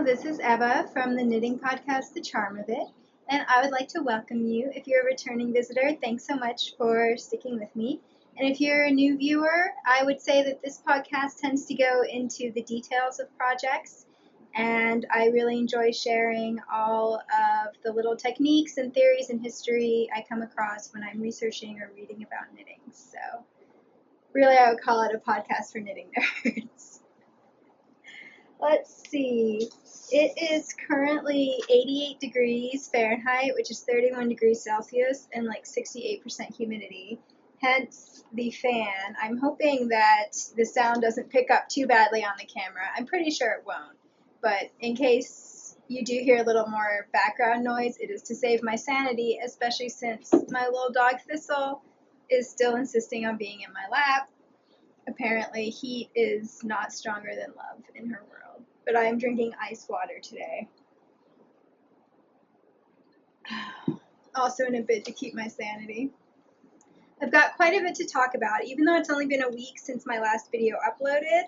This is Eva from the knitting podcast, The Charm of It, and I would like to welcome you. If you're a returning visitor, thanks so much for sticking with me. And if you're a new viewer, I would say that this podcast tends to go into the details of projects, and I really enjoy sharing all of the little techniques and theories and history I come across when I'm researching or reading about knitting. So, really, I would call it a podcast for knitting nerds. Let's see. It is currently 88 degrees Fahrenheit, which is 31 degrees Celsius, and like 68% humidity. Hence the fan. I'm hoping that the sound doesn't pick up too badly on the camera. I'm pretty sure it won't. But in case you do hear a little more background noise, it is to save my sanity, especially since my little dog Thistle is still insisting on being in my lap. Apparently, heat is not stronger than love in her world. But I am drinking ice water today. Also in a bid to keep my sanity. I've got quite a bit to talk about. Even though it's only been a week since my last video uploaded,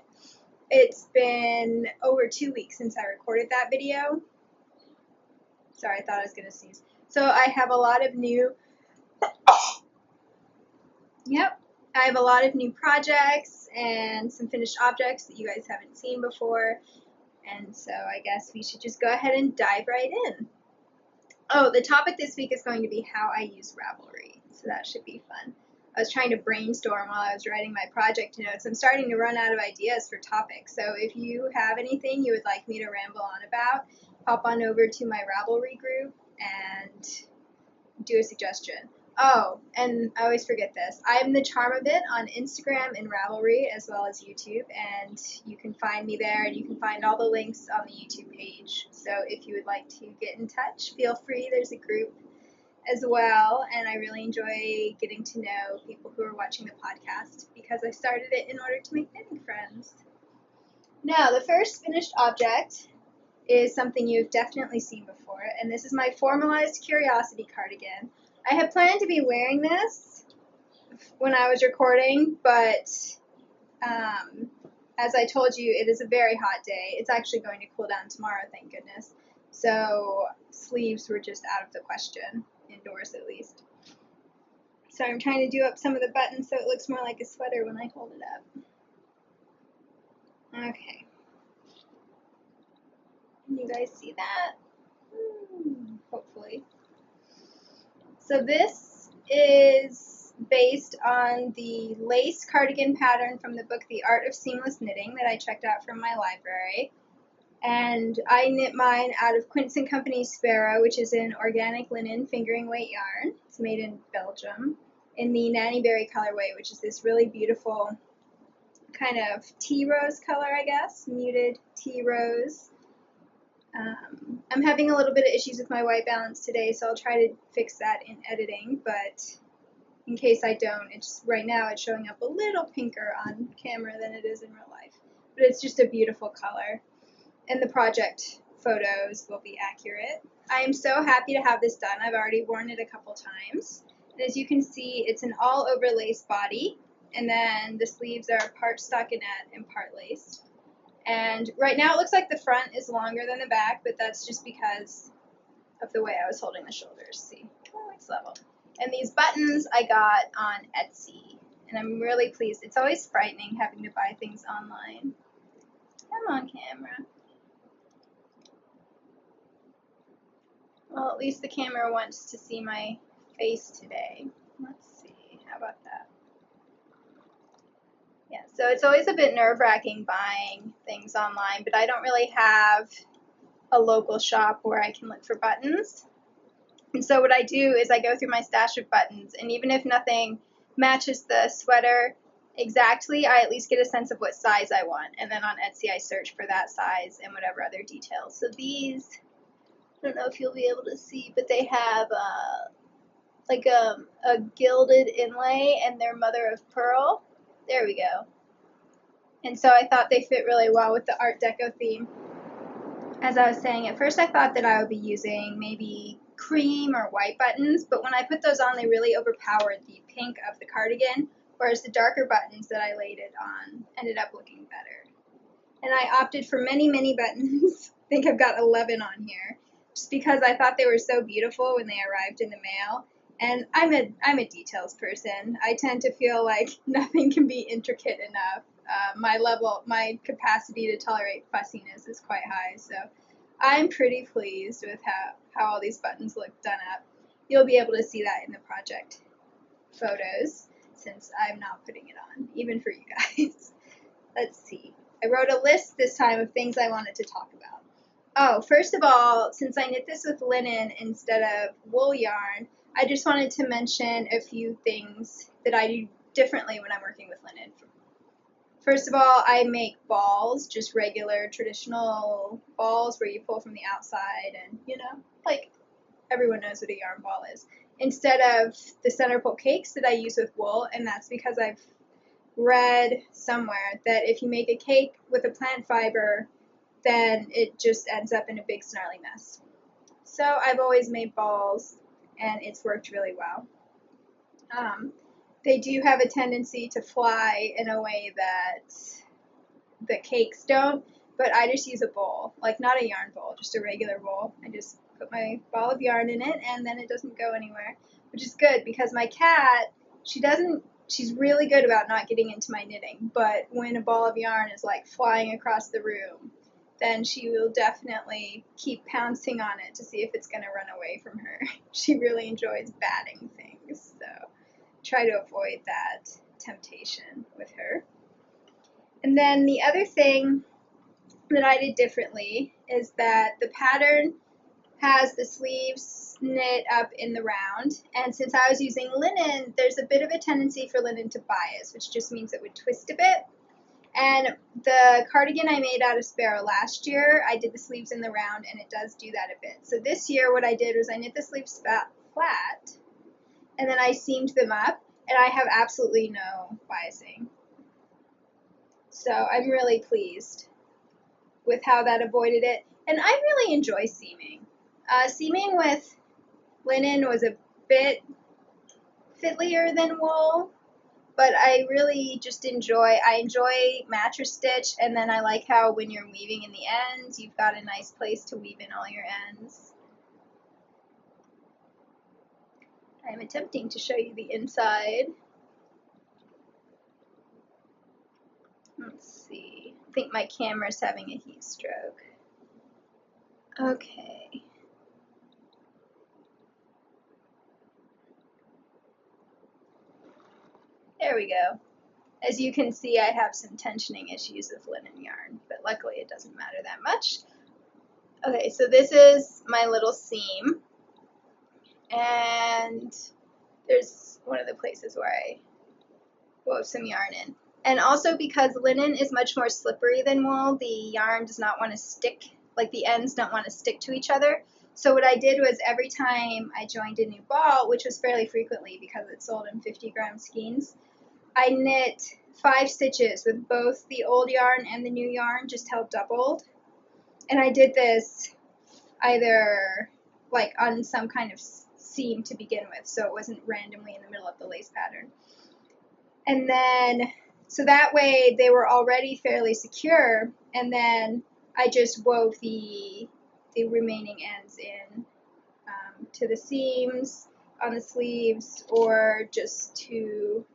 it's been over 2 weeks since I recorded that video. Sorry, I thought I was going to sneeze. So I have a lot of new... I have a lot of new projects and some finished objects that you guys haven't seen before. And so I guess we should just go ahead and dive right in. Oh, the topic this week is going to be how I use Ravelry. So that should be fun. I was trying to brainstorm while I was writing my project notes. I'm starting to run out of ideas for topics. So if you have anything you would like me to ramble on about, hop on over to my Ravelry group and do a suggestion. Oh, and I always forget this. I'm the Charm of It on Instagram and Ravelry as well as YouTube, and you can find me there, and you can find all the links on the YouTube page. So if you would like to get in touch, feel free. There's a group as well, and I really enjoy getting to know people who are watching the podcast because I started it in order to make knitting friends. Now, the first finished object is something you've definitely seen before, and this is my formalized curiosity cardigan. I had planned to be wearing this when I was recording, but as I told you, it is a very hot day. It's actually going to cool down tomorrow, thank goodness. So sleeves were just out of the question, indoors at least. So I'm trying to do up some of the buttons so it looks more like a sweater when I hold it up. Okay. Can you guys see that? Hopefully. So this is based on the lace cardigan pattern from the book The Art of Seamless Knitting that I checked out from my library. And I knit mine out of Quince & Company Sparrow, which is an organic linen fingering weight yarn. It's made in Belgium in the Nanny Berry colorway, which is this really beautiful kind of tea rose color, I guess, muted tea rose. I'm having a little bit of issues with my white balance today, so I'll try to fix that in editing, but in case I don't, right now it's showing up a little pinker on camera than it is in real life. But it's just a beautiful color, and the project photos will be accurate. I am so happy to have this done. I've already worn it a couple times, and as you can see, it's an all-over lace body, and then the sleeves are part stockinette and part lace. And right now it looks like the front is longer than the back, but that's just because of the way I was holding the shoulders. See, it's level. And these buttons I got on Etsy, and I'm really pleased. It's always frightening having to buy things online. Come on, camera. Well, at least the camera wants to see my face today. Let's see, how about that? Yeah, so it's always a bit nerve-wracking buying things online, but I don't really have a local shop where I can look for buttons. And so what I do is I go through my stash of buttons, and even if nothing matches the sweater exactly, I at least get a sense of what size I want. And then on Etsy, I search for that size and whatever other details. So these, I don't know if you'll be able to see, but they have like a gilded inlay, and they're mother of pearl. There we go. And so I thought they fit really well with the Art Deco theme. As I was saying, at first I thought that I would be using maybe cream or white buttons, but when I put those on, they really overpowered the pink of the cardigan, whereas the darker buttons that I laid it on ended up looking better. And I opted for many, many buttons. think I've got 11 on here, just because I thought they were so beautiful when they arrived in the mail. And I'm a details person. I tend to feel like nothing can be intricate enough. My capacity to tolerate fussiness is quite high, so I'm pretty pleased with how all these buttons look done up. You'll be able to see that in the project photos, since I'm not putting it on, even for you guys. Let's see. I wrote a list this time of things I wanted to talk about. Oh, first of all, since I knit this with linen instead of wool yarn, I just wanted to mention a few things that I do differently when I'm working with linen. First of all, I make balls, just regular traditional balls where you pull from the outside and, like everyone knows what a yarn ball is, instead of the center pull cakes that I use with wool, and that's because I've read somewhere that if you make a cake with a plant fiber, then it just ends up in a big snarly mess. So I've always made balls, and it's worked really well. They do have a tendency to fly in a way that the cakes don't, but I just use a bowl, like not a yarn bowl, just a regular bowl. I just put my ball of yarn in it, and then it doesn't go anywhere, which is good because my cat, she's really good about not getting into my knitting, but when a ball of yarn is like flying across the room, then she will definitely keep pouncing on it to see if it's going to run away from her. She really enjoys batting things, so try to avoid that temptation with her. And then the other thing that I did differently is that the pattern has the sleeves knit up in the round, and since I was using linen, there's a bit of a tendency for linen to bias, which just means it would twist a bit. And the cardigan I made out of Sparrow last year, I did the sleeves in the round, and it does do that a bit. So this year what I did was I knit the sleeves flat, and then I seamed them up, and I have absolutely no biasing. So I'm really pleased with how that avoided it. And I really enjoy seaming. Seaming with linen was a bit fiddlier than wool, but I really just enjoy mattress stitch, and then I like how when you're weaving in the ends, you've got a nice place to weave in all your ends. I'm attempting to show you the inside. Let's see. I think my camera's having a heat stroke. Okay. There we go. As you can see, I have some tensioning issues with linen yarn, but luckily it doesn't matter that much. Okay, so this is my little seam, and there's one of the places where I wove some yarn in. And also because linen is much more slippery than wool, the yarn does not want to stick, like the ends don't want to stick to each other. So what I did was every time I joined a new ball, which was fairly frequently because it's sold in 50-gram skeins, I knit 5 stitches with both the old yarn and the new yarn, just held doubled. And I did this either like on some kind of seam to begin with, so it wasn't randomly in the middle of the lace pattern. And then, so that way they were already fairly secure, and then I just wove the remaining ends in to the seams on the sleeves, or just to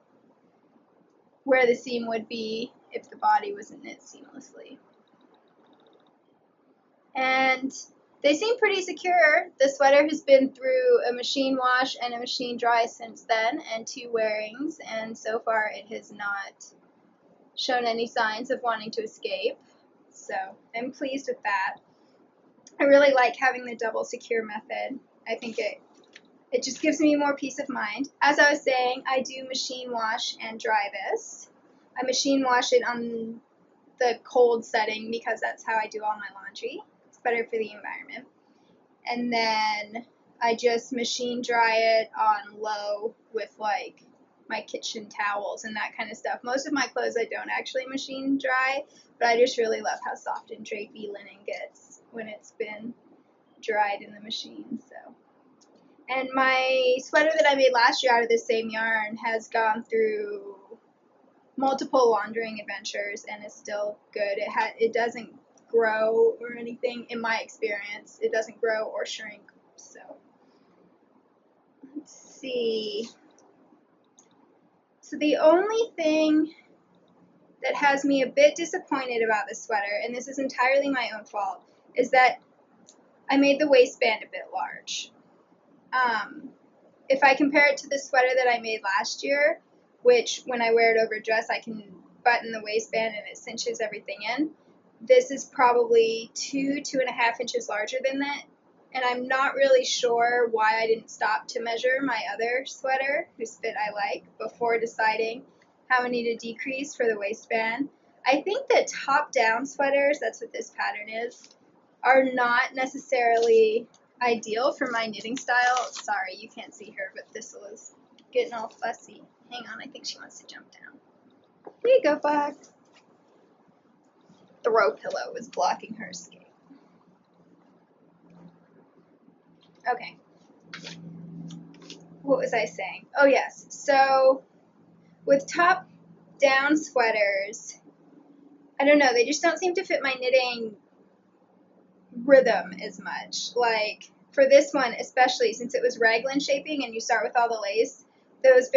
where the seam would be if the body wasn't knit seamlessly. And they seem pretty secure. The sweater has been through a machine wash and a machine dry since then, and 2 wearings, and so far it has not shown any signs of wanting to escape. So I'm pleased with that. I really like having the double secure method. I think it just gives me more peace of mind. As I was saying, I do machine wash and dry this. I machine wash it on the cold setting because that's how I do all my laundry. It's better for the environment. And then I just machine dry it on low with like my kitchen towels and that kind of stuff. Most of my clothes I don't actually machine dry, but I just really love how soft and drapey linen gets when it's been dried in the machine. So, and my sweater that I made last year out of this same yarn has gone through multiple laundering adventures and is still good. It doesn't grow or anything in my experience. It doesn't grow or shrink. So let's see. So the only thing that has me a bit disappointed about this sweater, and this is entirely my own fault, is that I made the waistband a bit large. If I compare it to the sweater that I made last year, which when I wear it over a dress I can button the waistband and it cinches everything in, this is probably 2.5 inches larger than that. And I'm not really sure why I didn't stop to measure my other sweater, whose fit I like, before deciding how many to decrease for the waistband. I think that top-down sweaters, that's what this pattern is, are not necessarily ideal for my knitting style. Sorry, you can't see her, but Thistle is getting all fussy. Hang on, I think she wants to jump down. There you go, Bug. Throw pillow was blocking her escape. Okay. What was I saying? Oh, yes. So, with top-down sweaters, I don't know, they just don't seem to fit my knitting rhythm as much. Like, for this one, especially since it was raglan shaping and you start with all the lace, those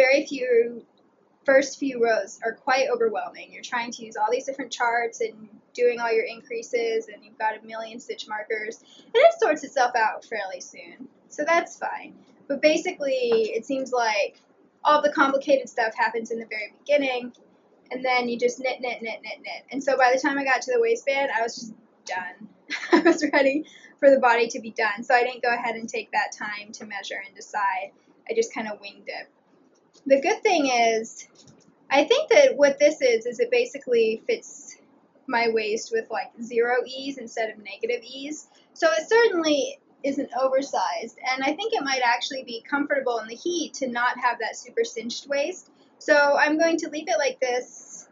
first few rows are quite overwhelming. You're trying to use all these different charts and doing all your increases, and you've got a million stitch markers, and it sorts itself out fairly soon. So that's fine. But basically, it seems like all the complicated stuff happens in the very beginning, and then you just knit, knit, knit, knit, knit. And so by the time I got to the waistband, I was just done. I was ready for the body to be done. So I didn't go ahead and take that time to measure and decide. I just kind of winged it. The good thing is, I think that what this is it basically fits my waist with like 0 ease instead of negative ease. So it certainly isn't oversized, and I think it might actually be comfortable in the heat to not have that super cinched waist. So I'm going to leave it like this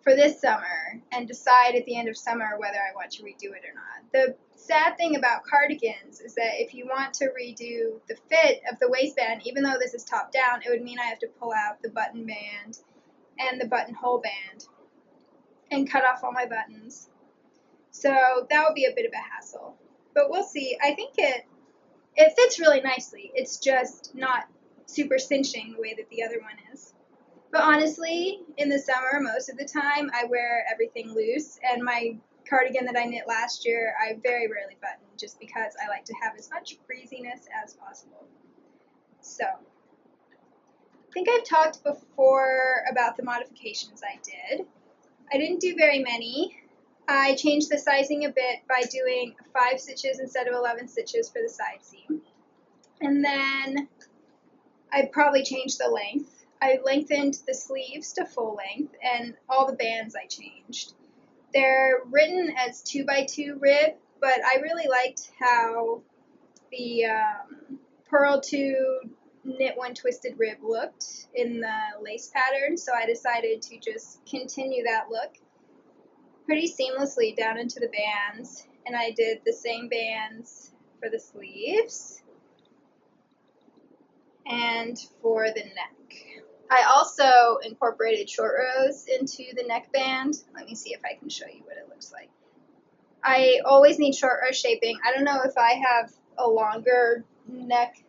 for this summer and decide at the end of summer whether I want to redo it or not. The sad thing about cardigans is that if you want to redo the fit of the waistband, even though this is top down, it would mean I have to pull out the button band and the buttonhole band and cut off all my buttons. So that would be a bit of a hassle. But we'll see. I think it fits really nicely. It's just not super cinching the way that the other one is. But honestly, in the summer, most of the time, I wear everything loose, and my cardigan that I knit last year, I very rarely button, just because I like to have as much breeziness as possible. So, I think I've talked before about the modifications I did. I didn't do very many. I changed the sizing a bit by doing 5 stitches instead of 11 stitches for the side seam. And then I probably changed the length. I lengthened the sleeves to full length, and all the bands I changed. They're written as 2x2 rib, but I really liked how the purl 2 knit 1 twisted rib looked in the lace pattern, so I decided to just continue that look pretty seamlessly down into the bands, and I did the same bands for the sleeves and for the neck. I also incorporated short rows into the neckband. Let me see if I can show you what it looks like. I always need short row shaping. I don't know if I have a longer neck,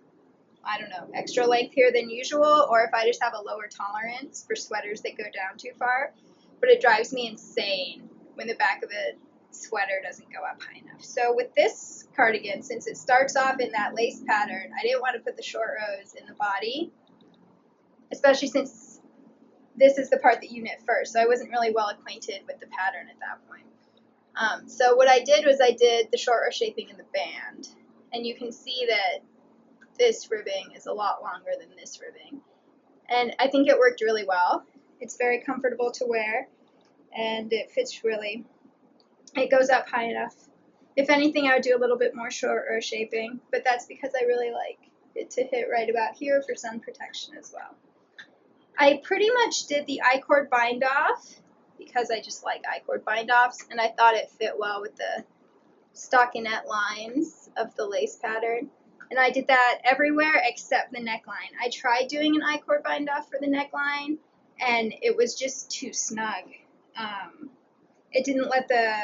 I don't know, extra length here than usual, or if I just have a lower tolerance for sweaters that go down too far, but it drives me insane when the back of a sweater doesn't go up high enough. So with this cardigan, since it starts off in that lace pattern, I didn't want to put the short rows in the body, especially since this is the part that you knit first, so I wasn't really well acquainted with the pattern at that point. So what I did was I did the short row shaping in the band, and you can see that this ribbing is a lot longer than this ribbing, and I think it worked really well. It's very comfortable to wear, and it fits really. It goes up high enough. If anything, I would do a little bit more short row shaping, but that's because I really like it to hit right about here for sun protection as well. I pretty much did the I-cord bind off because I just like I-cord bind offs, and I thought it fit well with the stockinette lines of the lace pattern. And I did that everywhere except the neckline. I tried doing an I-cord bind off for the neckline, and it was just too snug. it didn't let the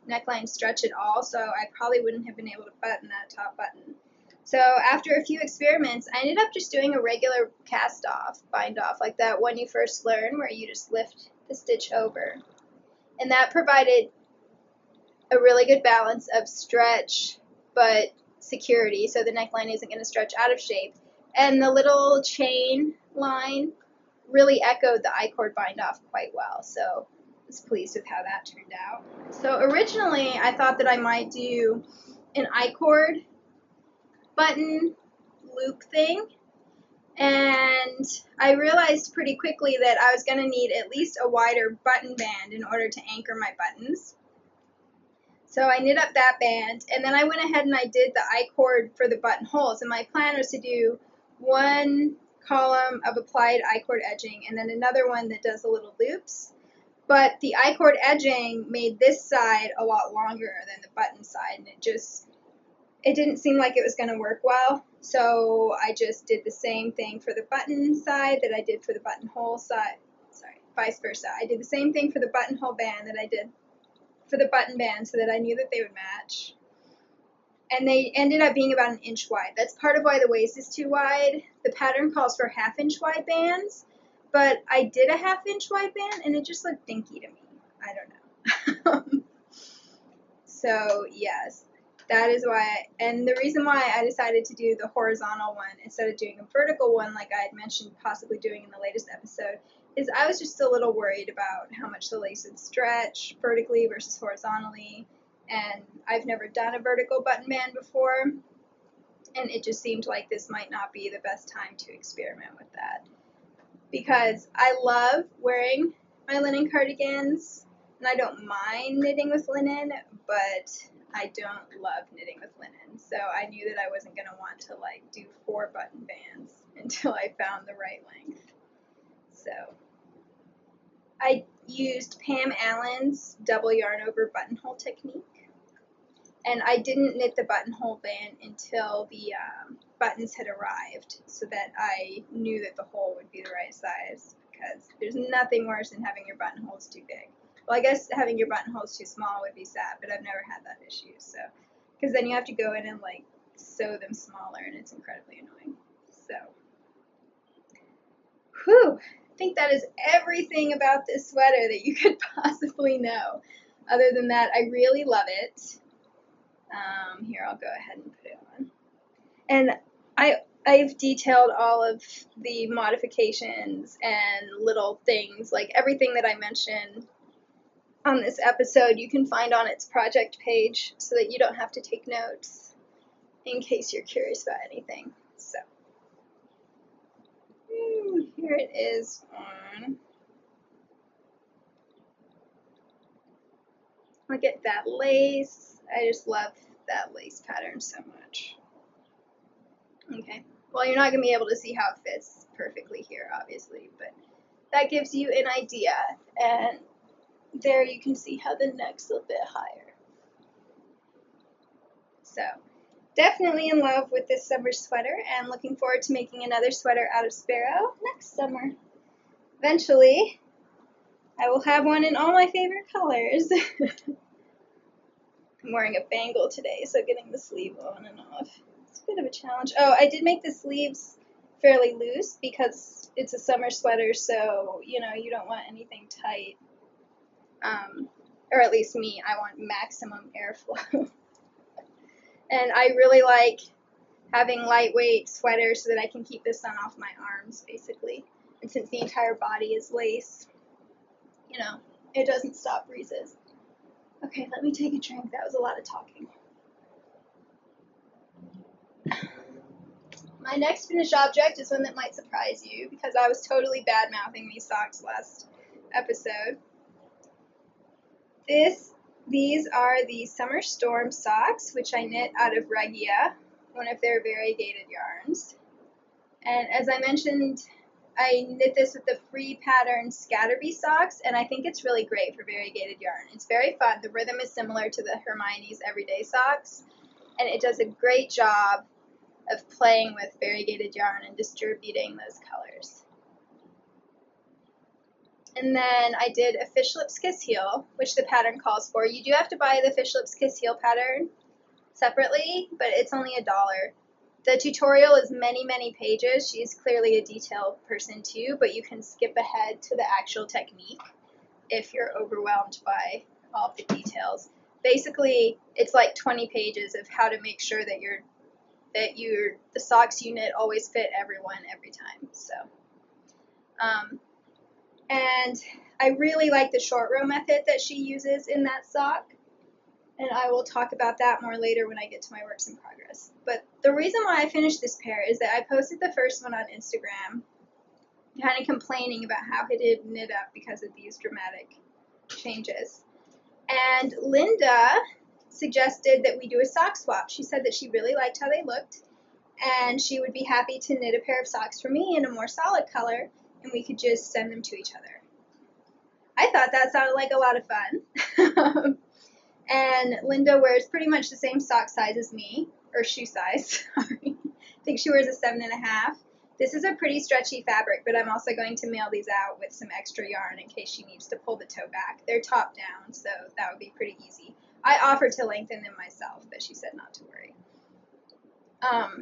neckline stretch at all, so I probably wouldn't have been able to button that top button. So after a few experiments, I ended up just doing a regular cast off, bind off, like that one you first learn where you just lift the stitch over. And that provided a really good balance of stretch but security, so the neckline isn't going to stretch out of shape. And the little chain line really echoed the I-cord bind off quite well, so I was pleased with how that turned out. So originally I thought that I might do an I-cord button loop thing, and I realized pretty quickly that I was going to need at least a wider button band in order to anchor my buttons. So I knit up that band, and then I went ahead and I did the I-cord for the buttonholes, and my plan was to do one column of applied I-cord edging and then another one that does the little loops. But the I-cord edging made this side a lot longer than the button side, and it didn't seem like it was going to work well, so I just did the same thing for the button side that I did for the buttonhole side, vice versa. I did the same thing for the buttonhole band that I did for the button band so that I knew that they would match. And they ended up being about 1 inch wide. That's part of why the waist is too wide. The pattern calls for 1/2 inch wide bands, but I did a 1/2 inch wide band and it just looked dinky to me. I don't know. So yes, that is why, and the reason why I decided to do the horizontal one instead of doing a vertical one like I had mentioned possibly doing in the latest episode is I was just a little worried about how much the lace would stretch vertically versus horizontally, and I've never done a vertical button band before, and it just seemed like this might not be the best time to experiment with that, because I love wearing my linen cardigans, and I don't mind knitting with linen, but I don't love knitting with linen, so I knew that I wasn't going to want to like do 4 button bands until I found the right length. So I used Pam Allen's double yarn over buttonhole technique, and I didn't knit the buttonhole band until the buttons had arrived so that I knew that the hole would be the right size, because there's nothing worse than having your buttonholes too big. Well, I guess having your buttonholes too small would be sad, but I've never had that issue, so, because then you have to go in and like sew them smaller and it's incredibly annoying. So, whew. I think that is everything about this sweater that you could possibly know. Other than that, I really love it. Here, I'll go ahead and put it on. And I've detailed all of the modifications and little things, like everything that I mentioned on this episode you can find on its project page so that you don't have to take notes in case you're curious about anything. So. Here it is on. Look at that lace. I just love that lace pattern so much. Okay, well, you're not going to be able to see how it fits perfectly here, obviously, but that gives you an idea. And there you can see how the neck's a bit higher. So, definitely in love with this summer sweater and looking forward to making another sweater out of Sparrow next summer. Eventually, I will have one in all my favorite colors. I'm wearing a bangle today, so getting the sleeve on and off, it's a bit of a challenge. Oh, I did make the sleeves fairly loose because it's a summer sweater, so, you know, you don't want anything tight. Or at least me, I want maximum airflow. And I really like having lightweight sweaters so that I can keep the sun off my arms, basically. And since the entire body is lace, you know, it doesn't stop breezes. Okay, let me take a drink. That was a lot of talking. My next finished object is one that might surprise you because I was totally bad-mouthing these socks last episode. These are the Summer Storm socks, which I knit out of Regia, one of their variegated yarns. And as I mentioned, I knit this with the free pattern Scatterbee socks, and I think it's really great for variegated yarn. It's very fun. The rhythm is similar to the Hermione's Everyday socks, and it does a great job of playing with variegated yarn and distributing those colors. And then I did a fish lips kiss heel, which the pattern calls for. You do have to buy the fish lips kiss heel pattern separately, but it's only $1. The tutorial is many, many pages. She's clearly a detailed person too, but you can skip ahead to the actual technique if you're overwhelmed by all of the details. Basically, it's like 20 pages of how to make sure that the socks you knit always fit everyone every time. So, and I really like the short row method that she uses in that sock, and I will talk about that more later when I get to my works in progress. But the reason why I finished this pair is that I posted the first one on Instagram, kind of complaining about how it didn't knit up because of these dramatic changes. And Linda suggested that we do a sock swap. She said that she really liked how they looked, and she would be happy to knit a pair of socks for me in a more solid color, and we could just send them to each other. I thought that sounded like a lot of fun. And Linda wears pretty much the same sock size as me, or shoe size, sorry. I think she wears a 7.5. This is a pretty stretchy fabric, but I'm also going to mail these out with some extra yarn in case she needs to pull the toe back. They're top down, so that would be pretty easy. I offered to lengthen them myself, but she said not to worry.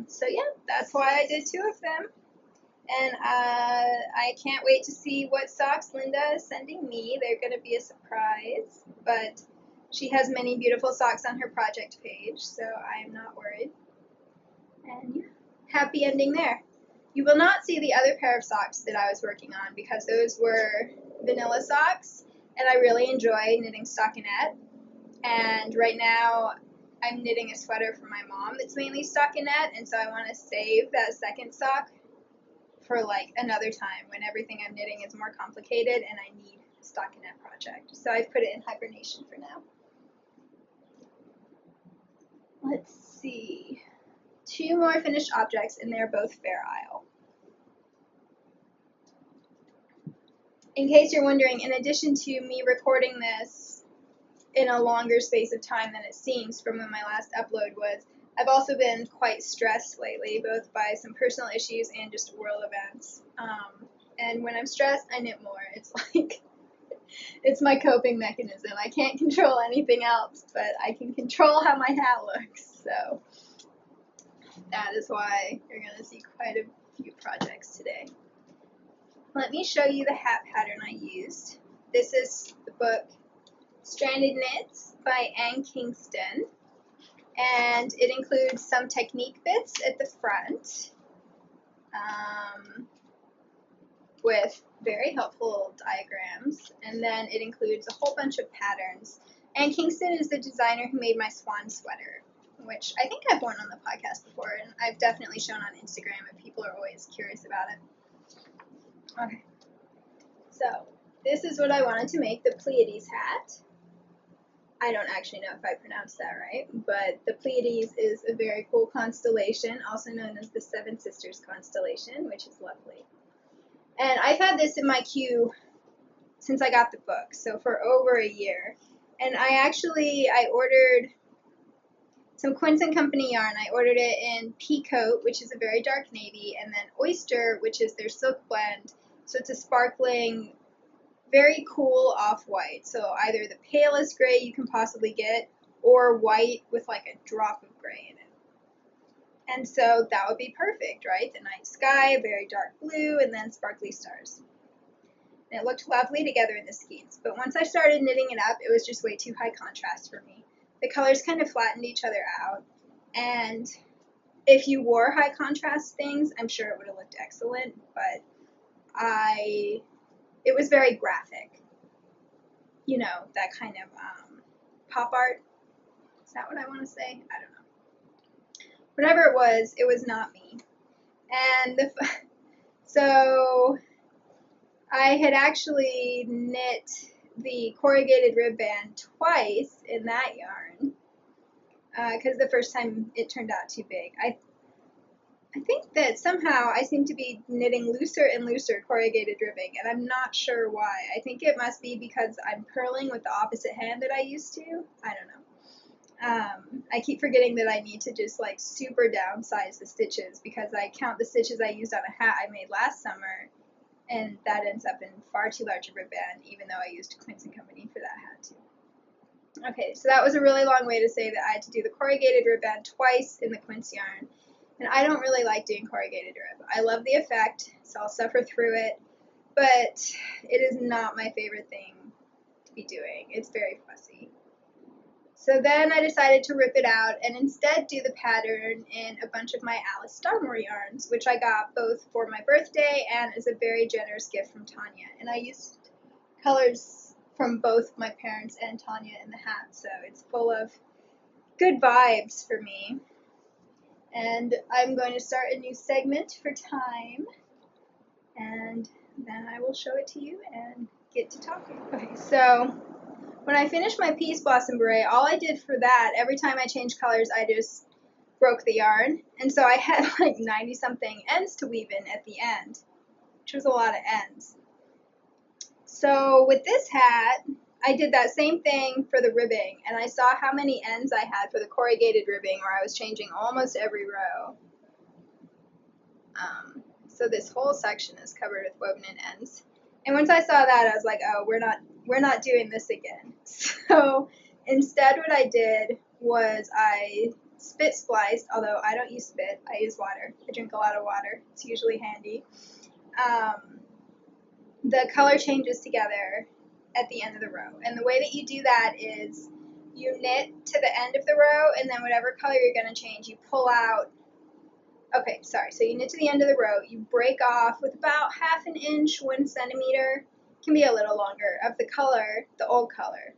So yeah, that's why I did 2 of them. And I can't wait to see what socks Linda is sending me. They're going to be a surprise, but she has many beautiful socks on her project page, so I am not worried. And yeah, happy ending there. You will not see the other pair of socks that I was working on because those were vanilla socks, and I really enjoy knitting stockinette. And right now I'm knitting a sweater for my mom that's mainly stockinette, and so I want to save that second sock for like another time when everything I'm knitting is more complicated and I need a stockinette project. So I've put it in hibernation for now. Let's see. 2 more finished objects, and they're both Fair Isle. In case you're wondering, in addition to me recording this in a longer space of time than it seems from when my last upload was, I've also been quite stressed lately, both by some personal issues and just world events. And when I'm stressed, I knit more. It's like, it's my coping mechanism. I can't control anything else, but I can control how my hat looks. So that is why you're going to see quite a few projects today. Let me show you the hat pattern I used. This is the book Stranded Knits by Anne Kingston, and it includes some technique bits at the front with very helpful diagrams, and then it includes a whole bunch of patterns. Anne Kingston is the designer who made my swan sweater, which I think I've worn on the podcast before, and I've definitely shown on Instagram if people are always curious about it. Okay, so this is what I wanted to make, the Pleiades hat. I don't actually know if I pronounced that right, but the Pleiades is a very cool constellation, also known as the Seven Sisters constellation, which is lovely. And I've had this in my queue since I got the book, so for over a year. And I ordered some Quince & Company yarn. I ordered it in Peacoat, which is a very dark navy, and then Oyster, which is their silk blend. So it's a sparkling, very cool off-white. So either the palest gray you can possibly get, or white with like a drop of gray in it. And so that would be perfect, right? The night sky, very dark blue, and then sparkly stars. And it looked lovely together in the skeins. But once I started knitting it up, it was just way too high contrast for me. The colors kind of flattened each other out. And if you wore high contrast things, I'm sure it would have looked excellent, but it was very graphic. You know, that kind of pop art. Is that what I want to say? I don't know. Whatever it was not me. And so I had actually knit the corrugated ribband twice in that yarn because the first time it turned out too big. I think that somehow I seem to be knitting looser and looser corrugated ribbing, and I'm not sure why. I think it must be because I'm purling with the opposite hand that I used to. I don't know. I keep forgetting that I need to just like super downsize the stitches because I count the stitches I used on a hat I made last summer, and that ends up in far too large a ribbon, even though I used Quince & Company for that hat too. Okay, so that was a really long way to say that I had to do the corrugated ribbon twice in the quince yarn, and I don't really like doing corrugated rib. I love the effect, so I'll suffer through it, but it is not my favorite thing to be doing. It's very fussy. So then I decided to rip it out and instead do the pattern in a bunch of my Alice Starmore yarns, which I got both for my birthday and as a very generous gift from Tanya. And I used colors from both my parents and Tanya in the hat, so it's full of good vibes for me. And I'm going to start a new segment for time, and then I will show it to you and get to talking. Okay, so when I finished my Peace Blossom Beret, all I did for that, every time I changed colors, I just broke the yarn. And so I had like 90-something ends to weave in at the end, which was a lot of ends. So with this hat, I did that same thing for the ribbing, and I saw how many ends I had for the corrugated ribbing, where I was changing almost every row. So this whole section is covered with woven in ends. And once I saw that, I was like, oh, we're not doing this again. So instead what I did was I spit spliced, although I don't use spit, I use water. I drink a lot of water. It's usually handy. The color changes together at the end of the row. And the way that you do that is you knit to the end of the row, and then whatever color you're going to change, you pull out. Okay, sorry. So you knit to the end of the row, you break off with about 1/2 inch, 1 centimeter, can be a little longer, of the color, the old color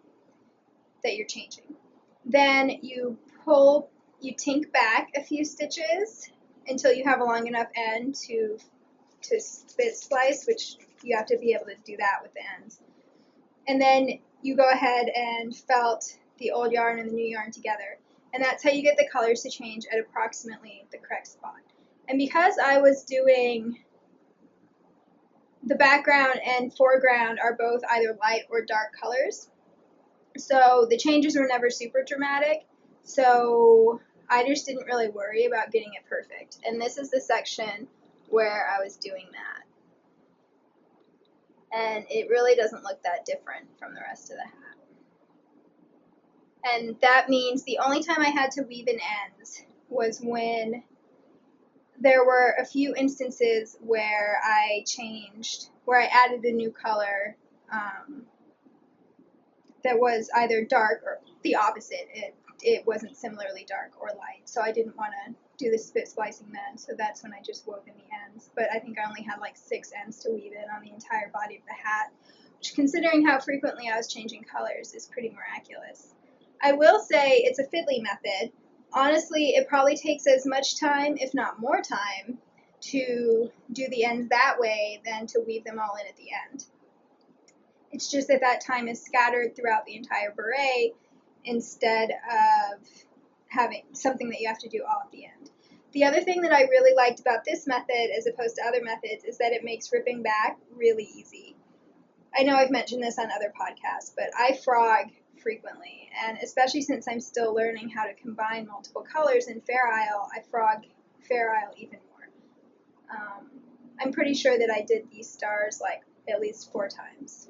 that you're changing. Then you tink back a few stitches until you have a long enough end to spit splice, which you have to be able to do that with the ends. And then you go ahead and felt the old yarn and the new yarn together. And that's how you get the colors to change at approximately the correct spot. And because I was doing the background and foreground are both either light or dark colors, so the changes were never super dramatic, so I just didn't really worry about getting it perfect. And this is the section where I was doing that. And it really doesn't look that different from the rest of the hat. And that means the only time I had to weave in ends was when there were a few instances where I added a new color that was either dark or the opposite. It wasn't similarly dark or light, so I didn't want to do the spit splicing then, so that's when I just wove in the ends. But I think I only had like 6 ends to weave in on the entire body of the hat, which, considering how frequently I was changing colors, is pretty miraculous. I will say it's a fiddly method. Honestly, it probably takes as much time, if not more time, to do the ends that way than to weave them all in at the end. It's just that time is scattered throughout the entire beret instead of having something that you have to do all at the end. The other thing that I really liked about this method as opposed to other methods is that it makes ripping back really easy. I know I've mentioned this on other podcasts, but I frog frequently, and especially since I'm still learning how to combine multiple colors in Fair Isle, I frog Fair Isle even more. I'm pretty sure that I did these stars like at least 4 times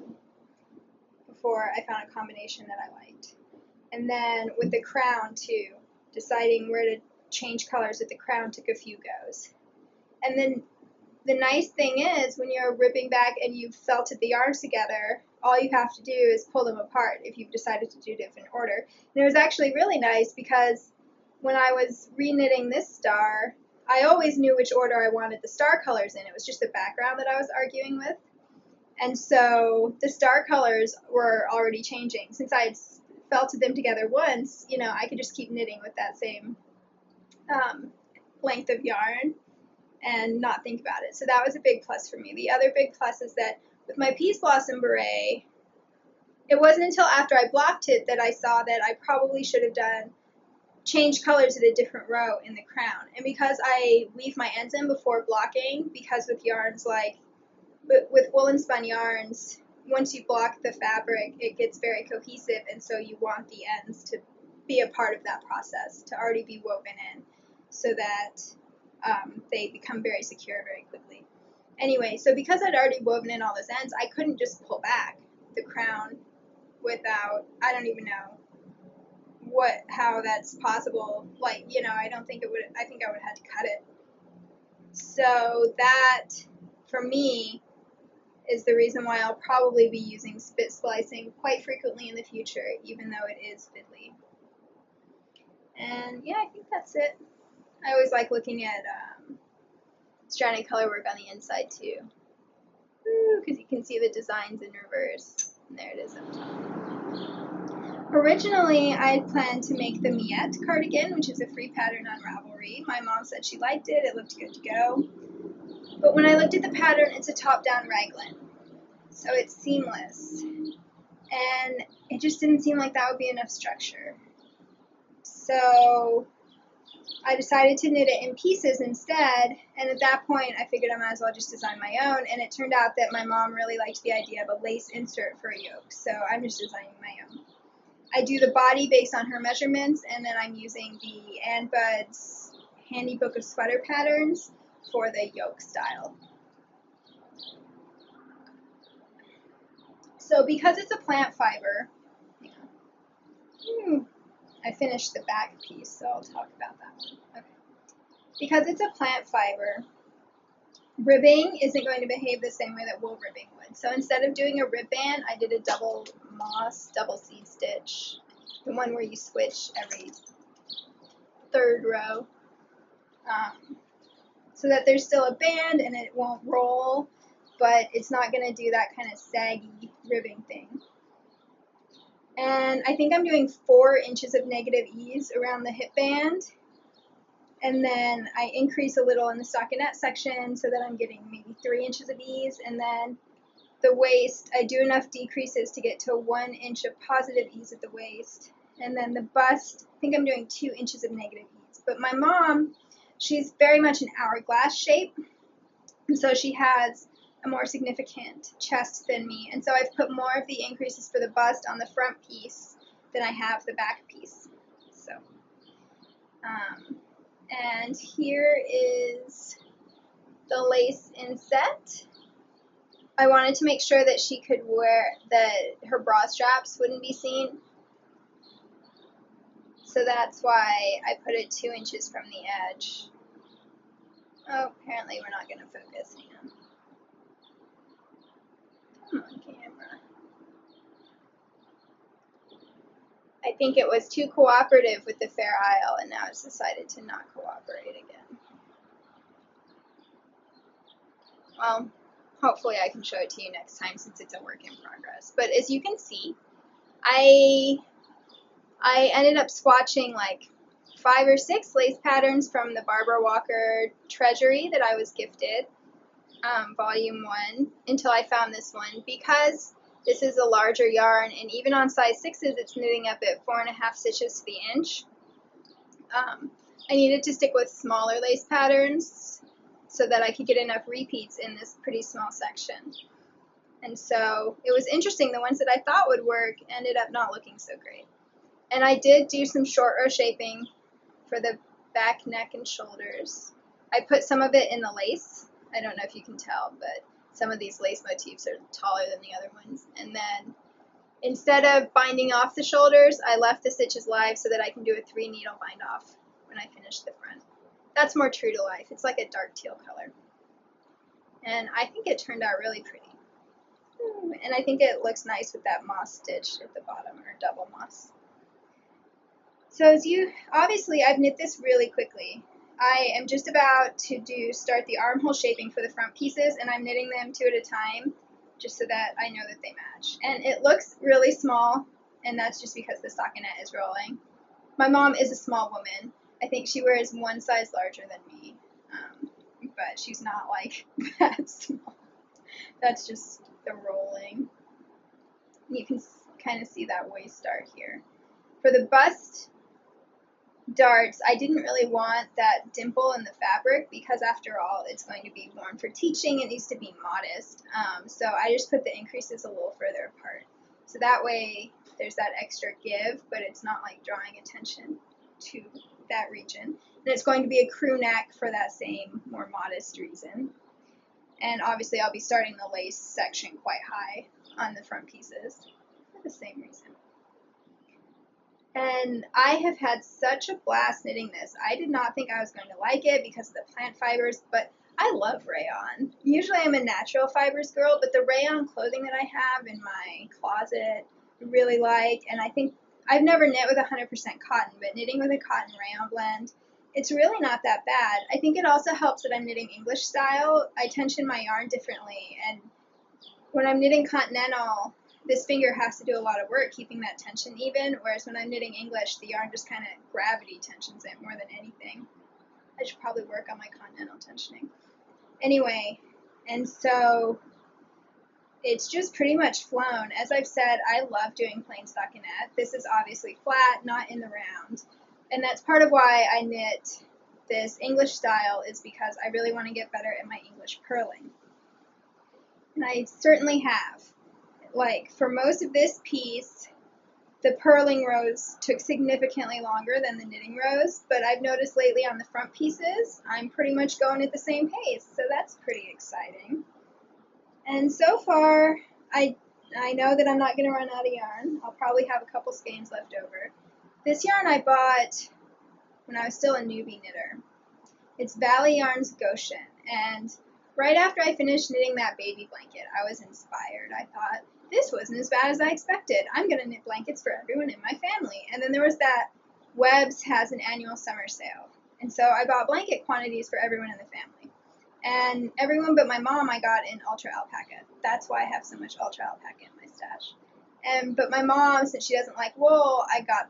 before I found a combination that I liked. And then with the crown too, deciding where to change colors with the crown took a few goes. And then the nice thing is, when you're ripping back and you've felted the yarns together, all you have to do is pull them apart if you've decided to do different order. And it was actually really nice because when I was reknitting this star, I always knew which order I wanted the star colors in. It was just the background that I was arguing with. And so the star colors were already changing. Since I had felted them together once, I could just keep knitting with that same length of yarn and not think about it. So that was a big plus for me. The other big plus is that with my Peace Blossom Beret, it wasn't until after I blocked it that I saw that I probably should have changed colors at a different row in the crown. And because I weave my ends in before blocking, because with yarns with woolen spun yarns, once you block the fabric, it gets very cohesive, and so you want the ends to be a part of that process, to already be woven in, so that they become very secure very quickly. Anyway, so because I'd already woven in all those ends, I couldn't just pull back the crown without, I don't even know how that's possible. Like, I don't think it would, I think I would have had to cut it. So that, for me, is the reason why I'll probably be using spit splicing quite frequently in the future, even though it is fiddly. And yeah, I think that's it. I always like looking at stranded color work on the inside too, because you can see the designs in reverse. And there it is up top. Originally, I had planned to make the Miette cardigan, which is a free pattern on Ravelry. My mom said she liked it, it looked good to go. But when I looked at the pattern, it's a top-down raglan, so it's seamless. And it just didn't seem like that would be enough structure. So I decided to knit it in pieces instead, and at that point I figured I might as well just design my own, and it turned out that my mom really liked the idea of a lace insert for a yoke, so I'm just designing my own. I do the body based on her measurements, and then I'm using the Ann Bud's Handy Book of Sweater Patterns for the yoke style. So because it's a plant fiber, I finished the back piece, so I'll talk about that one. Okay. Because it's a plant fiber, ribbing isn't going to behave the same way that wool ribbing would. So instead of doing a rib band, I did a double moss, double seed stitch, the one where you switch every third row, so that there's still a band and it won't roll, but it's not going to do that kind of saggy ribbing thing. And I think I'm doing 4 inches of negative ease around the hip band, and then I increase a little in the stockinette section so that I'm getting maybe 3 inches of ease, and then the waist, I do enough decreases to get to 1 inch of positive ease at the waist, and then the bust, I think I'm doing 2 inches of negative ease. But my mom, she's very much an hourglass shape, and so she has a more significant chest than me, and so I've put more of the increases for the bust on the front piece than I have the back piece. So, and here is the lace inset. I wanted to make sure that she could wear, that her bra straps wouldn't be seen, so that's why I put it 2 inches from the edge. Oh, apparently we're not going to focus. Hang on. Come on, camera. I think it was too cooperative with the Fair Isle, and now it's decided to not cooperate again. Well, hopefully I can show it to you next time since it's a work in progress. But as you can see, I ended up swatching like 5 or 6 lace patterns from the Barbara Walker Treasury that I was gifted, volume 1, until I found this one, because this is a larger yarn, and even on size 6s, it's knitting up at 4.5 stitches to the inch. I needed to stick with smaller lace patterns so that I could get enough repeats in this pretty small section. And so it was interesting, the ones that I thought would work ended up not looking so great. And I did do some short row shaping for the back, neck, and shoulders. I put some of it in the lace. I don't know if you can tell, but some of these lace motifs are taller than the other ones. And then instead of binding off the shoulders, I left the stitches live so that I can do a 3 needle bind off when I finish the front. That's more true to life. It's like a dark teal color. And I think it turned out really pretty. And I think it looks nice with that moss stitch at the bottom, or double moss. So obviously I've knit this really quickly. I am just about to start the armhole shaping for the front pieces, and I'm knitting them 2 at a time, just so that I know that they match. And it looks really small, and that's just because the stockinette is rolling. My mom is a small woman. I think she wears 1 size larger than me, but she's not like that small. That's just the rolling. You can kind of see that waist dart here. For the bust darts, I didn't really want that dimple in the fabric because after all it's going to be worn for teaching. It needs to be modest, so I just put the increases a little further apart, so that way there's that extra give, but it's not like drawing attention to that region. And it's going to be a crew neck for that same more modest reason. And obviously I'll be starting the lace section quite high on the front pieces for the same reason. And I have had such a blast knitting this. I did not think I was going to like it because of the plant fibers, but I love rayon. Usually I'm a natural fibers girl, but the rayon clothing that I have in my closet I really like, and I think I've never knit with 100% cotton, but knitting with a cotton rayon blend, it's really not that bad. I think it also helps that I'm knitting English style. I tension my yarn differently, and when I'm knitting continental, this finger has to do a lot of work keeping that tension even, whereas when I'm knitting English, the yarn just kind of gravity tensions it more than anything. I should probably work on my continental tensioning. Anyway, and so it's just pretty much flown. As I've said, I love doing plain stockinette. This is obviously flat, not in the round. And that's part of why I knit this English style, is because I really want to get better at my English purling. And I certainly have. Like, for most of this piece, the purling rows took significantly longer than the knitting rows, but I've noticed lately on the front pieces, I'm pretty much going at the same pace, so that's pretty exciting. And so far, I know that I'm not going to run out of yarn. I'll probably have a couple skeins left over. This yarn I bought when I was still a newbie knitter. It's Valley Yarns Goshen, and right after I finished knitting that baby blanket, I was inspired. I thought, this wasn't as bad as I expected. I'm going to knit blankets for everyone in my family. And then there was that Webb's has an annual summer sale. And so I bought blanket quantities for everyone in the family. And everyone but my mom I got in ultra alpaca. That's why I have so much ultra alpaca in my stash. But my mom, since she doesn't like wool, I got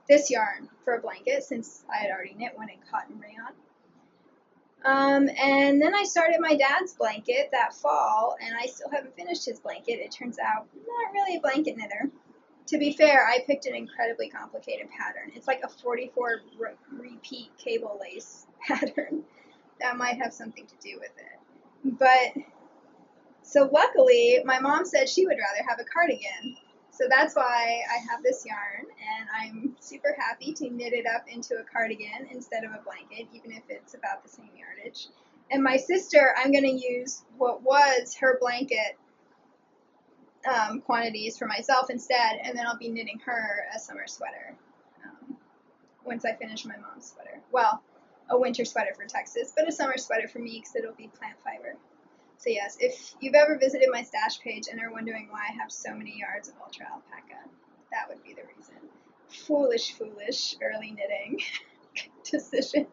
this yarn for a blanket since I had already knit one in cotton rayon. And then I started my dad's blanket that fall, and I still haven't finished his blanket. It turns out I'm not really a blanket knitter. To be fair, I picked an incredibly complicated pattern. It's like a 44 repeat cable lace pattern. That might have something to do with it. But, so luckily, my mom said she would rather have a cardigan. So that's why I have this yarn, and I'm super happy to knit it up into a cardigan instead of a blanket, even if it's about the same yardage. And my sister, I'm going to use what was her blanket quantities for myself instead, and then I'll be knitting her a summer sweater once I finish my mom's sweater. Well, a winter sweater for Texas, but a summer sweater for me because it'll be plant fiber. So yes, if you've ever visited my stash page and are wondering why I have so many yards of ultra alpaca, that would be the reason. Foolish early knitting decision.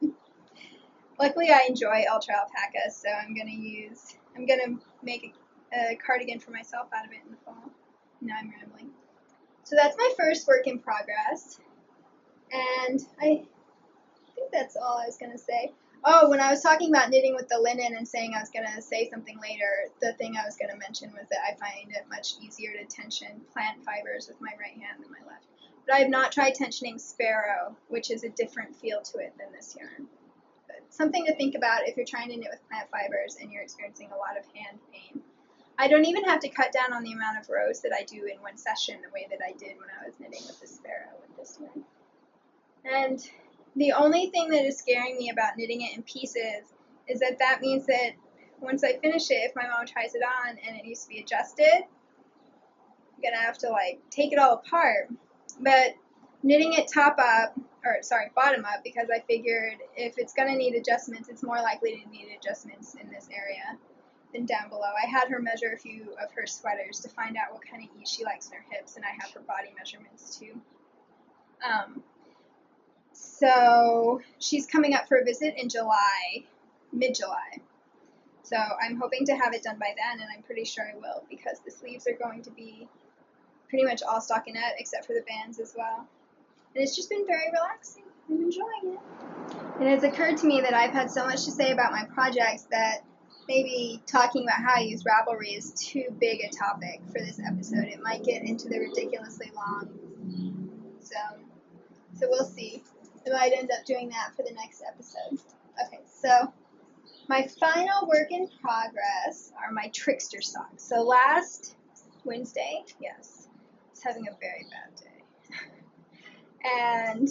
Luckily I enjoy ultra alpaca, so I'm gonna make a cardigan for myself out of it in the fall. Now I'm rambling. So that's my first work in progress, and I think that's all I was gonna say. Oh, when I was talking about knitting with the linen and saying I was going to say something later, the thing I was going to mention was that I find it much easier to tension plant fibers with my right hand than my left. But I have not tried tensioning sparrow, which is a different feel to it than this yarn. But something to think about if you're trying to knit with plant fibers and you're experiencing a lot of hand pain. I don't even have to cut down on the amount of rows that I do in one session the way that I did when I was knitting with the sparrow with this yarn. And the only thing that is scaring me about knitting it in pieces is that means that once I finish it, if my mom tries it on and it needs to be adjusted, I'm going to have to take it all apart. But knitting it bottom up, because I figured if it's going to need adjustments, it's more likely to need adjustments in this area than down below. I had her measure a few of her sweaters to find out what kind of ease she likes in her hips, and I have her body measurements too. So she's coming up for a visit in July, mid-July. So I'm hoping to have it done by then, and I'm pretty sure I will, because the sleeves are going to be pretty much all stockinette except for the bands as well. And it's just been very relaxing. I'm enjoying it. And it's occurred to me that I've had so much to say about my projects that maybe talking about how I use Ravelry is too big a topic for this episode. It might get into the ridiculously long. So we'll see. I might end up doing that for the next episode. Okay, so my final work in progress are my trickster socks. So last Wednesday, yes, I was having a very bad day. And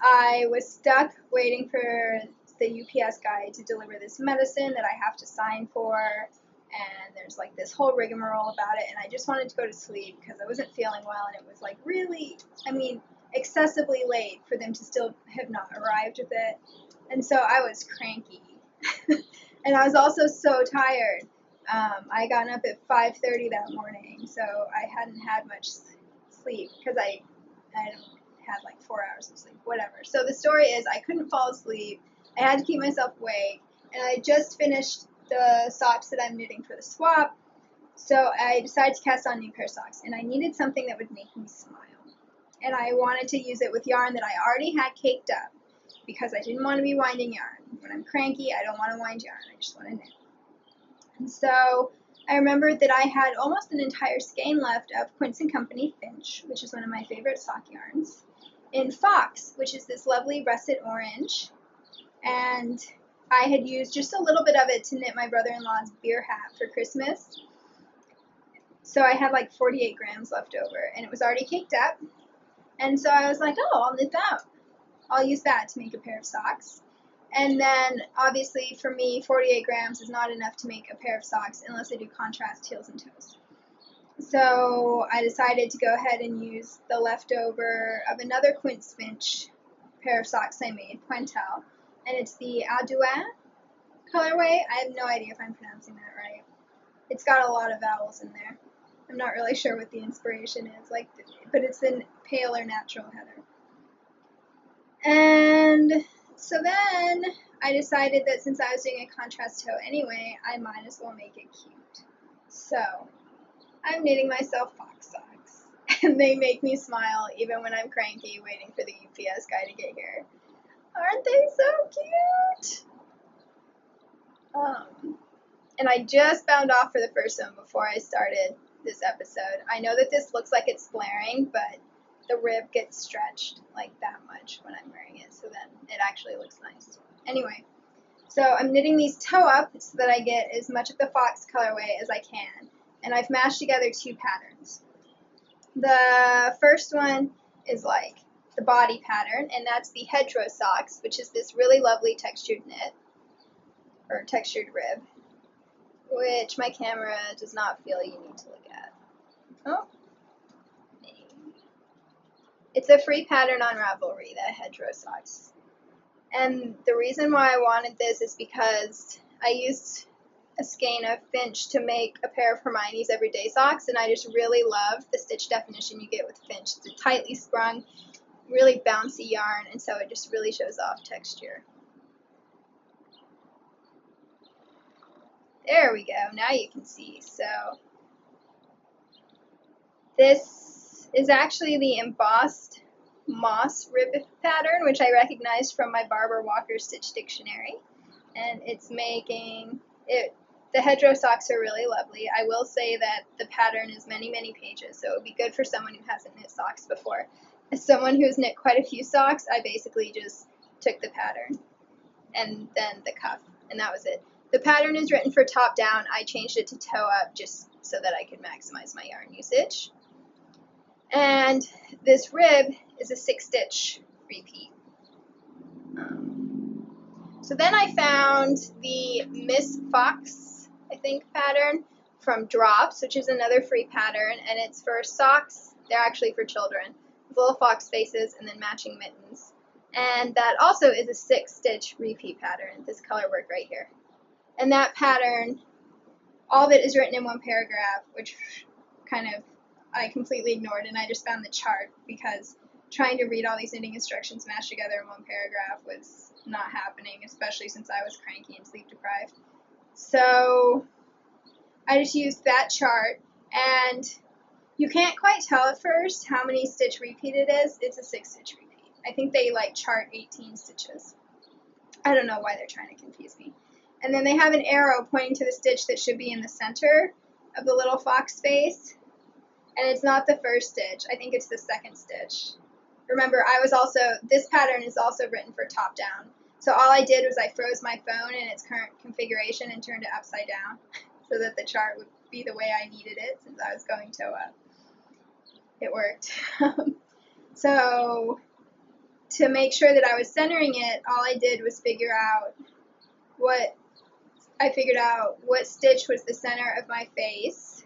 I was stuck waiting for the UPS guy to deliver this medicine that I have to sign for, and there's like this whole rigmarole about it, and I just wanted to go to sleep because I wasn't feeling well, and it was like really, excessively late for them to still have not arrived with it, and so I was cranky, and I was also so tired. I got up at 5:30 that morning, so I hadn't had much sleep because I had like 4 hours of sleep, whatever. So the story is I couldn't fall asleep. I had to keep myself awake, and I just finished the socks that I'm knitting for the swap, so I decided to cast on a new pair of socks, and I needed something that would make me smile. And I wanted to use it with yarn that I already had caked up because I didn't want to be winding yarn. When I'm cranky, I don't want to wind yarn. I just want to knit. And so I remembered that I had almost an entire skein left of Quince & Company Finch, which is one of my favorite sock yarns, in Fox, which is this lovely russet orange, and I had used just a little bit of it to knit my brother-in-law's beer hat for Christmas, so I had like 48 grams left over, and it was already caked up, and so I was like, oh, I'll knit that. I'll use that to make a pair of socks. And then, obviously, for me, 48 grams is not enough to make a pair of socks unless I do contrast heels and toes. So I decided to go ahead and use the leftover of another Quince Finch pair of socks I made, Pointel, and it's the Audouin colorway. I have no idea if I'm pronouncing that right. It's got a lot of vowels in there. I'm not really sure what the inspiration is, but it's in paler natural heather. And so then I decided that since I was doing a contrast toe anyway, I might as well make it cute. So I'm knitting myself fox socks, and they make me smile even when I'm cranky waiting for the UPS guy to get here. Aren't they so cute? And I just bound off for the first one before I started this episode. I know that this looks like it's flaring, but the rib gets stretched like that much when I'm wearing it, so then it actually looks nice. Anyway, so I'm knitting these toe up so that I get as much of the fox colorway as I can, and I've mashed together two patterns. The first one is like the body pattern, and that's the hedgerow socks, which is this really lovely textured knit, or textured rib, which my camera does not feel you need to look at. Oh, it's a free pattern on Ravelry, the hedgerow socks. And the reason why I wanted this is because I used a skein of Finch to make a pair of Hermione's everyday socks, and I just really love the stitch definition you get with Finch. It's a tightly sprung, really bouncy yarn, and so it just really shows off texture. There we go, now you can see. So this is actually the embossed moss rib pattern, which I recognized from my Barbara Walker Stitch Dictionary, and it's making it. The hedgerow socks are really lovely. I will say that the pattern is many, many pages, so it would be good for someone who hasn't knit socks before. As someone who's knit quite a few socks, I basically just took the pattern and then the cuff, and that was it. The pattern is written for top down. I changed it to toe up just so that I could maximize my yarn usage. And this rib is a 6-stitch repeat. So then I found the Miss Fox, I think, pattern from Drops, which is another free pattern, and it's for socks. They're actually for children, with little fox faces and then matching mittens. And that also is a 6-stitch repeat pattern, this color work right here. And that pattern, all of it is written in one paragraph, which kind of I completely ignored, and I just found the chart because trying to read all these knitting instructions mashed together in one paragraph was not happening, especially since I was cranky and sleep deprived. So I just used that chart, and you can't quite tell at first how many stitch repeat it is. It's a 6-stitch repeat. I think they chart 18 stitches. I don't know why they're trying to confuse me. And then they have an arrow pointing to the stitch that should be in the center of the little fox face. And it's not the first stitch. I think it's the second stitch. Remember, this pattern is also written for top down. So all I did was I froze my phone in its current configuration and turned it upside down so that the chart would be the way I needed it since I was going toe up. It worked. So to make sure that I was centering it, all I did was figure out what stitch was the center of my face,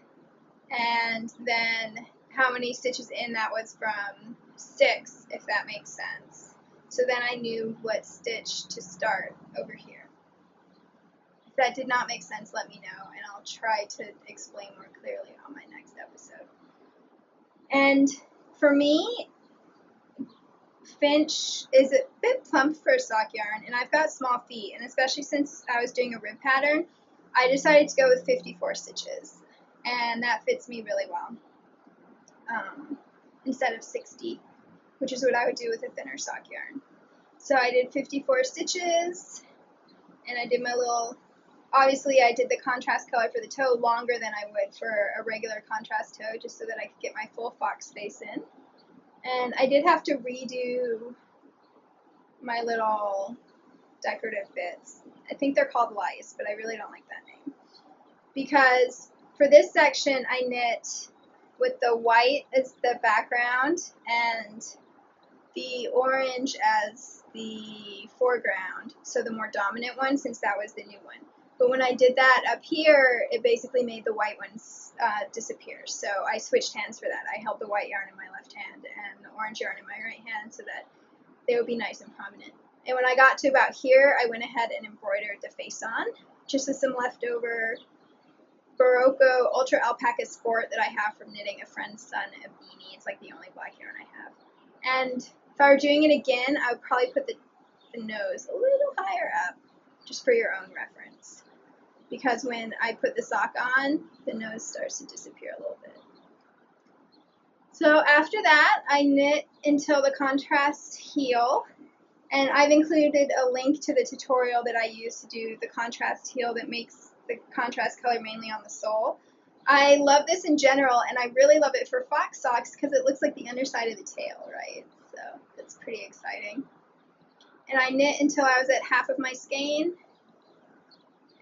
and then how many stitches in that was from 6, if that makes sense. So then I knew what stitch to start over here. If that did not make sense, let me know, and I'll try to explain more clearly on my next episode. And for me, Finch is a bit plump for a sock yarn, and I've got small feet, and especially since I was doing a rib pattern, I decided to go with 54 stitches, and that fits me really well, instead of 60, which is what I would do with a thinner sock yarn. So I did 54 stitches, and I did my little, obviously I did the contrast color for the toe longer than I would for a regular contrast toe, just so that I could get my full fox face in. And I did have to redo my little decorative bits. I think they're called lice, but I really don't like that name. Because for this section, I knit with the white as the background and the orange as the foreground, so the more dominant one, since that was the new one. But when I did that up here, it basically made the white ones disappear. So I switched hands for that. I held the white yarn in my left hand and the orange yarn in my right hand so that they would be nice and prominent. And when I got to about here, I went ahead and embroidered the face on, just with some leftover Barocco Ultra Alpaca Sport that I have from knitting a friend's son a beanie. It's like the only black yarn I have. And if I were doing it again, I would probably put the nose a little higher up, just for your own reference. Because when I put the sock on, the nose starts to disappear a little bit. So after that, I knit until the contrast heel, and I've included a link to the tutorial that I use to do the contrast heel that makes the contrast color mainly on the sole. I love this in general, and I really love it for fox socks because it looks like the underside of the tail, right? So that's pretty exciting. And I knit until I was at half of my skein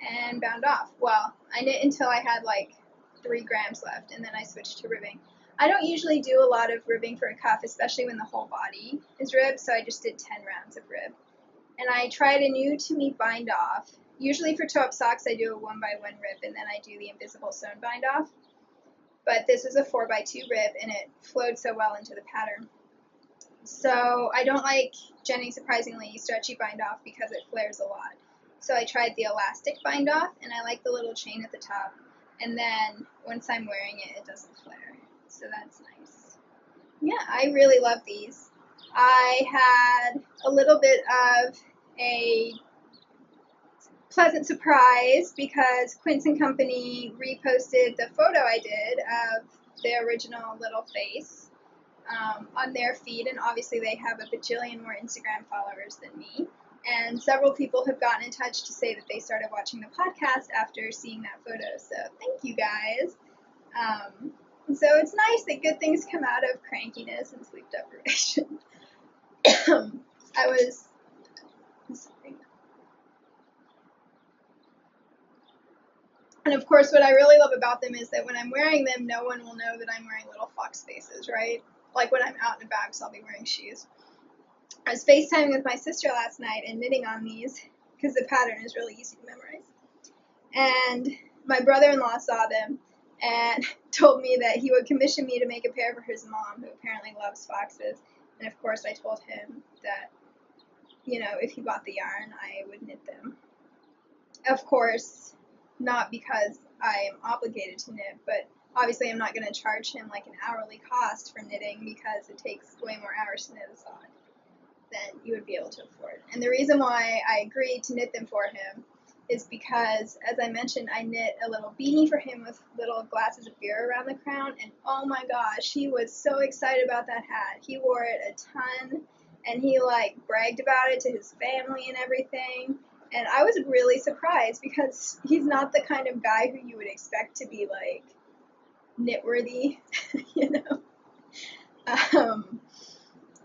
and bound off. Well, I knit until I had like 3 grams left, and then I switched to ribbing. I don't usually do a lot of ribbing for a cuff, especially when the whole body is ribbed, so I just did 10 rounds of rib. And I tried a new to me bind off. Usually for toe-up socks, I do a 1x1 rib, and then I do the invisible sewn bind off. But this was a 4x2 rib, and it flowed so well into the pattern. So I don't like Jenny Surprisingly stretchy bind off because it flares a lot. So I tried the elastic bind off, and I like the little chain at the top. And then once I'm wearing it, it doesn't flare. So that's nice. Yeah, I really love these. I had a little bit of a pleasant surprise because Quince & Company reposted the photo I did of the original little face on their feed, and obviously they have a bajillion more Instagram followers than me. And several people have gotten in touch to say that they started watching the podcast after seeing that photo. So thank you guys. And so it's nice that good things come out of crankiness and sleep deprivation. And of course, what I really love about them is that when I'm wearing them, no one will know that I'm wearing little fox faces, right? Like when I'm out and about, because I'll be wearing shoes. I was FaceTiming with my sister last night and knitting on these because the pattern is really easy to memorize. And my brother-in-law saw them and told me that he would commission me to make a pair for his mom, who apparently loves foxes. And of course, I told him that, you know, if he bought the yarn, I would knit them. Of course, not because I am obligated to knit, but obviously I'm not going to charge him like an hourly cost for knitting because it takes way more hours to knit a sock than you would be able to afford. And the reason why I agreed to knit them for him is because, as I mentioned, I knit a little beanie for him with little glasses of beer around the crown, and oh my gosh, he was so excited about that hat. He wore it a ton, and he like bragged about it to his family and everything. And I was really surprised because he's not the kind of guy who you would expect to be like knitworthy, you know.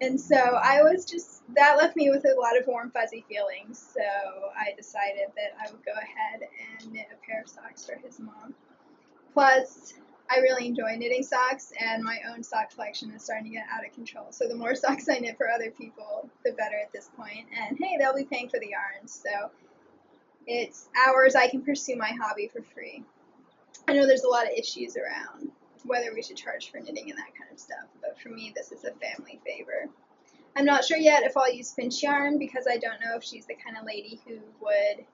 And so I was just, that left me with a lot of warm, fuzzy feelings. So I decided that I would go ahead and knit a pair of socks for his mom. Plus, I really enjoy knitting socks, and my own sock collection is starting to get out of control. So the more socks I knit for other people, the better at this point. And hey, they'll be paying for the yarns, so it's hours I can pursue my hobby for free. I know there's a lot of issues around whether we should charge for knitting and that kind of stuff, but for me, this is a family favor. I'm not sure yet if I'll use Finch yarn because I don't know if she's the kind of lady who would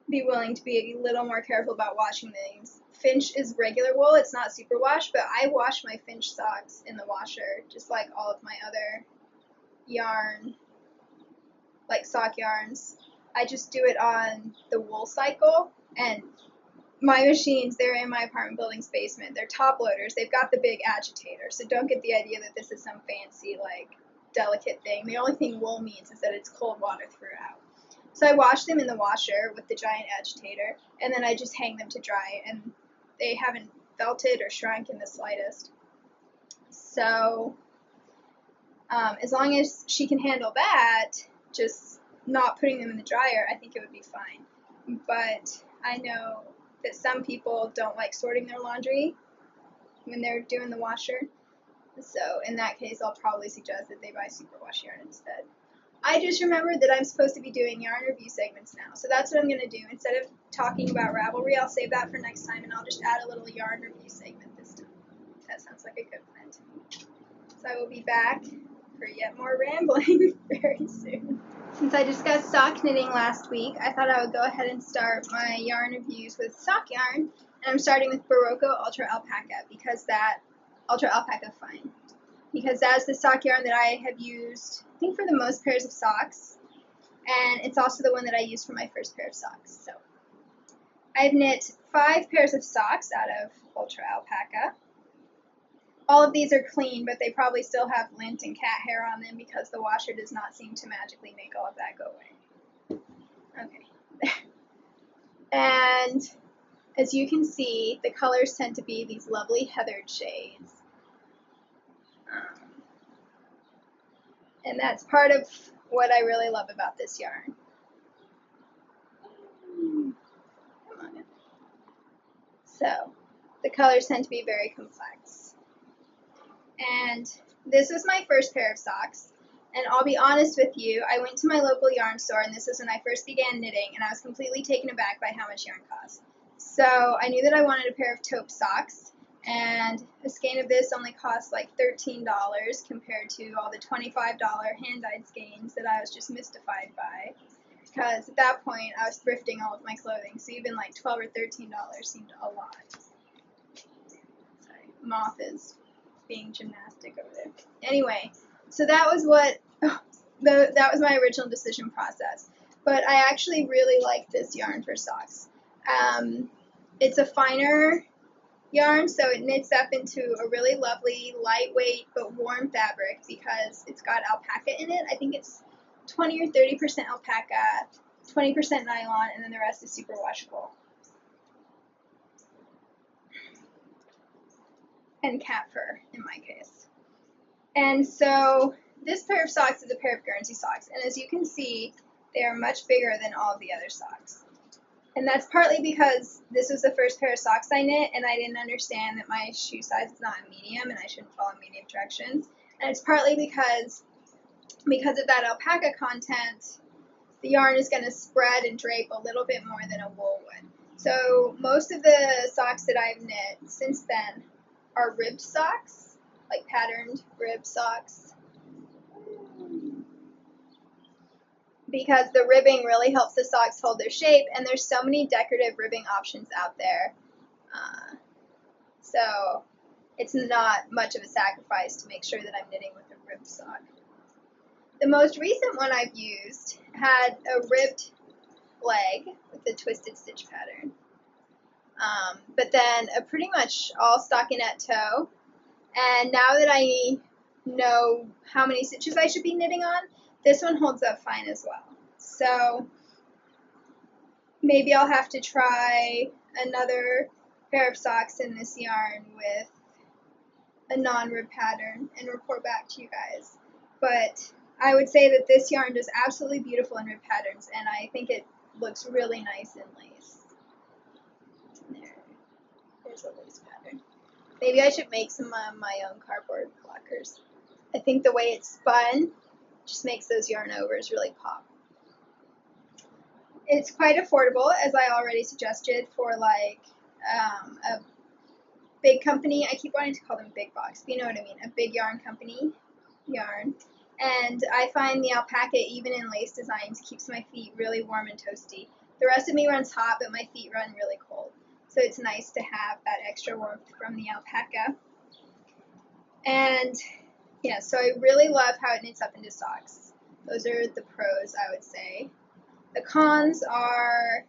be willing to be a little more careful about washing things. Finch is regular wool, it's not superwash, but I wash my Finch socks in the washer, just like all of my other yarn, like sock yarns. I just do it on the wool cycle, and my machines, they're in my apartment building's basement. They're top loaders. They've got the big agitator, so don't get the idea that this is some fancy, like, delicate thing. The only thing wool means is that it's cold water throughout. So I wash them in the washer with the giant agitator, and then I just hang them to dry, and they haven't felted or shrunk in the slightest. So as long as she can handle that, just not putting them in the dryer, I think it would be fine. But I know that some people don't like sorting their laundry when they're doing the washer. So in that case, I'll probably suggest that they buy superwash yarn instead. I just remembered that I'm supposed to be doing yarn review segments now, so that's what I'm going to do. Instead of talking about Ravelry, I'll save that for next time, and I'll just add a little yarn review segment this time. That sounds like a good plan to me. So I will be back for yet more rambling very soon. Since I discussed sock knitting last week, I thought I would go ahead and start my yarn reviews with sock yarn, and I'm starting with Barocco Ultra Alpaca because that's the sock yarn that I have used, I think, for the most pairs of socks, and it's also the one that I used for my first pair of socks. So I've knit 5 pairs of socks out of Ultra Alpaca. All of these are clean, but they probably still have lint and cat hair on them because the washer does not seem to magically make all of that go away. Okay. And as you can see, the colors tend to be these lovely heathered shades. And that's part of what I really love about this yarn. Come on. So, the colors tend to be very complex. And this was my first pair of socks. And I'll be honest with you, I went to my local yarn store, and this was when I first began knitting, and I was completely taken aback by how much yarn cost. So I knew that I wanted a pair of taupe socks, and a skein of this only cost like $13 compared to all the $25 hand-dyed skeins that I was just mystified by, because at that point I was thrifting all of my clothing, so even like $12 or $13 seemed a lot. Sorry, moth is being gymnastic over there. Anyway, so that was that was my original decision process, but I actually really like this yarn for socks. It's a finer yarn, so it knits up into a really lovely, lightweight, but warm fabric because it's got alpaca in it. I think it's 20 or 30% alpaca, 20% nylon, and then the rest is superwash wool. And cat fur, in my case. And so this pair of socks is a pair of Guernsey socks, and as you can see, they are much bigger than all of the other socks. And that's partly because this was the first pair of socks I knit, and I didn't understand that my shoe size is not a medium, and I shouldn't follow medium directions. And it's partly because of that alpaca content, the yarn is going to spread and drape a little bit more than a wool would. So most of the socks that I've knit since then are ribbed socks, like patterned ribbed socks, because the ribbing really helps the socks hold their shape, and there's so many decorative ribbing options out there. So it's not much of a sacrifice to make sure that I'm knitting with a ribbed sock. The most recent one I've used had a ribbed leg with a twisted stitch pattern, but then a pretty much all stockinette toe. And now that I know how many stitches I should be knitting on, this one holds up fine as well. So maybe I'll have to try another pair of socks in this yarn with a non-rib pattern and report back to you guys. But I would say that this yarn does absolutely beautiful in rib patterns, and I think it looks really nice in lace. Here's a lace pattern. Maybe I should make some of my own cardboard blockers. I think the way it's spun just makes those yarn overs really pop. It's quite affordable, as I already suggested, for like a big company. I keep wanting to call them big box, but you know what I mean, a big yarn company yarn. And I find the alpaca, even in lace designs, keeps my feet really warm and toasty. The rest of me runs hot, but my feet run really cold. So it's nice to have that extra warmth from the alpaca. And yeah, so I really love how it knits up into socks. Those are the pros, I would say. The cons are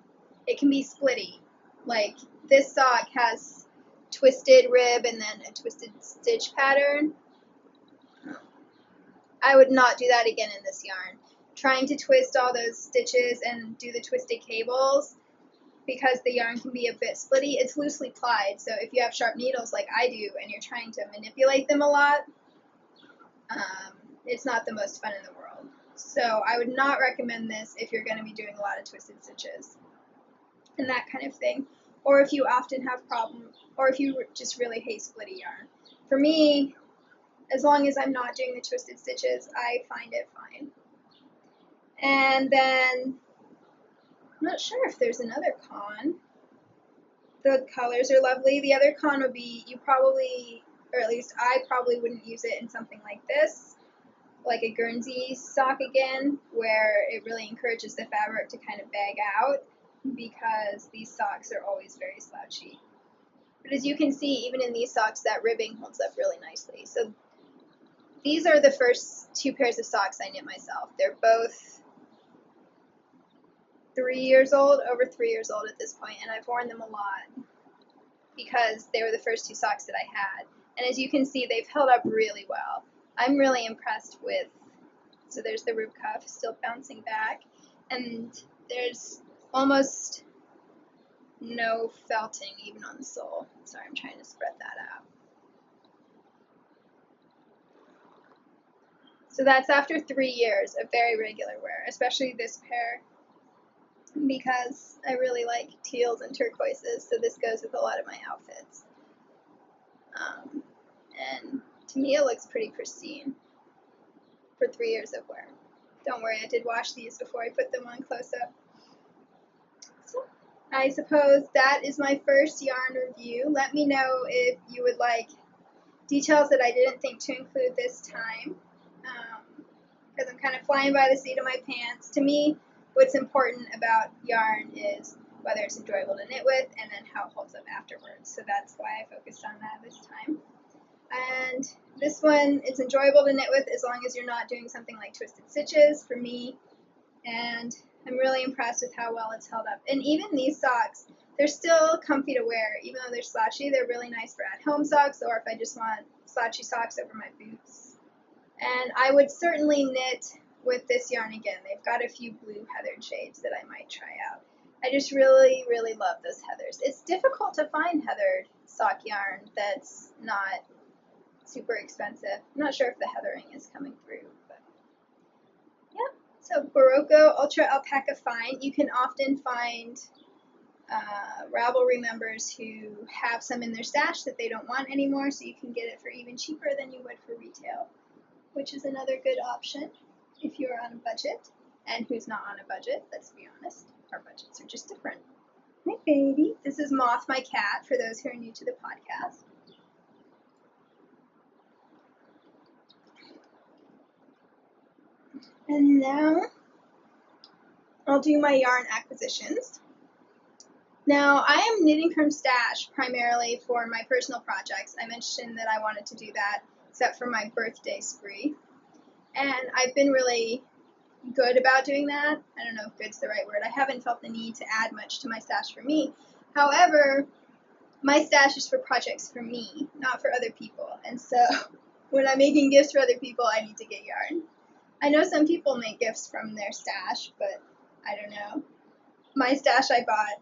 it can be splitty. Like this sock has twisted rib and then a twisted stitch pattern. I would not do that again in this yarn. Trying to twist all those stitches and do the twisted cables, because the yarn can be a bit splitty, it's loosely plied, so if you have sharp needles like I do and you're trying to manipulate them a lot, it's not the most fun in the world. So I would not recommend this if you're going to be doing a lot of twisted stitches and that kind of thing, or if you often have problems, or if you just really hate splitty yarn. For me, as long as I'm not doing the twisted stitches, I find it fine. And then, I'm not sure if there's another con. The colors are lovely. The other con would be you probably, or at least I probably wouldn't use it in something like this, like a Guernsey sock again, where it really encourages the fabric to kind of bag out, because these socks are always very slouchy. But as you can see, even in these socks, that ribbing holds up really nicely. So these are the first two pairs of socks I knit myself. They're both 3 years old, over 3 years old at this point, and I've worn them a lot because they were the first two socks that I had. And as you can see, they've held up really well. I'm really impressed with, so there's the rib cuff still bouncing back, and there's almost no felting even on the sole. Sorry, I'm trying to spread that out. So that's after 3 years of very regular wear, especially this pair, because I really like teals and turquoises, so this goes with a lot of my outfits. And to me it looks pretty pristine for 3 years of wear. Don't worry, I did wash these before I put them on close-up. So I suppose that is my first yarn review. Let me know if you would like details that I didn't think to include this time, because I'm kind of flying by the seat of my pants. To me, what's important about yarn is whether it's enjoyable to knit with and then how it holds up afterwards. So that's why I focused on that this time. And this one is enjoyable to knit with as long as you're not doing something like twisted stitches for me. And I'm really impressed with how well it's held up. And even these socks, they're still comfy to wear. Even though they're slouchy, they're really nice for at-home socks, or if I just want slouchy socks over my boots. And I would certainly knit with this yarn again. They've got a few blue heathered shades that I might try out. I just really, really love those heathers. It's difficult to find heathered sock yarn that's not super expensive. I'm not sure if the heathering is coming through, but yeah. So Barocco Ultra Alpaca Fine. You can often find Ravelry members who have some in their stash that they don't want anymore, so you can get it for even cheaper than you would for retail, which is another good option if you're on a budget. And who's not on a budget, let's be honest. Our budgets are just different. Hi, baby. This is Moth, my cat, for those who are new to the podcast. And now I'll do my yarn acquisitions. Now, I am knitting from stash primarily for my personal projects. I mentioned that I wanted to do that, except for my birthday spree. And I've been really good about doing that. I don't know if good's the right word. I haven't felt the need to add much to my stash for me. However, my stash is for projects for me, not for other people. And so when I'm making gifts for other people, I need to get yarn. I know some people make gifts from their stash, but I don't know. My stash I bought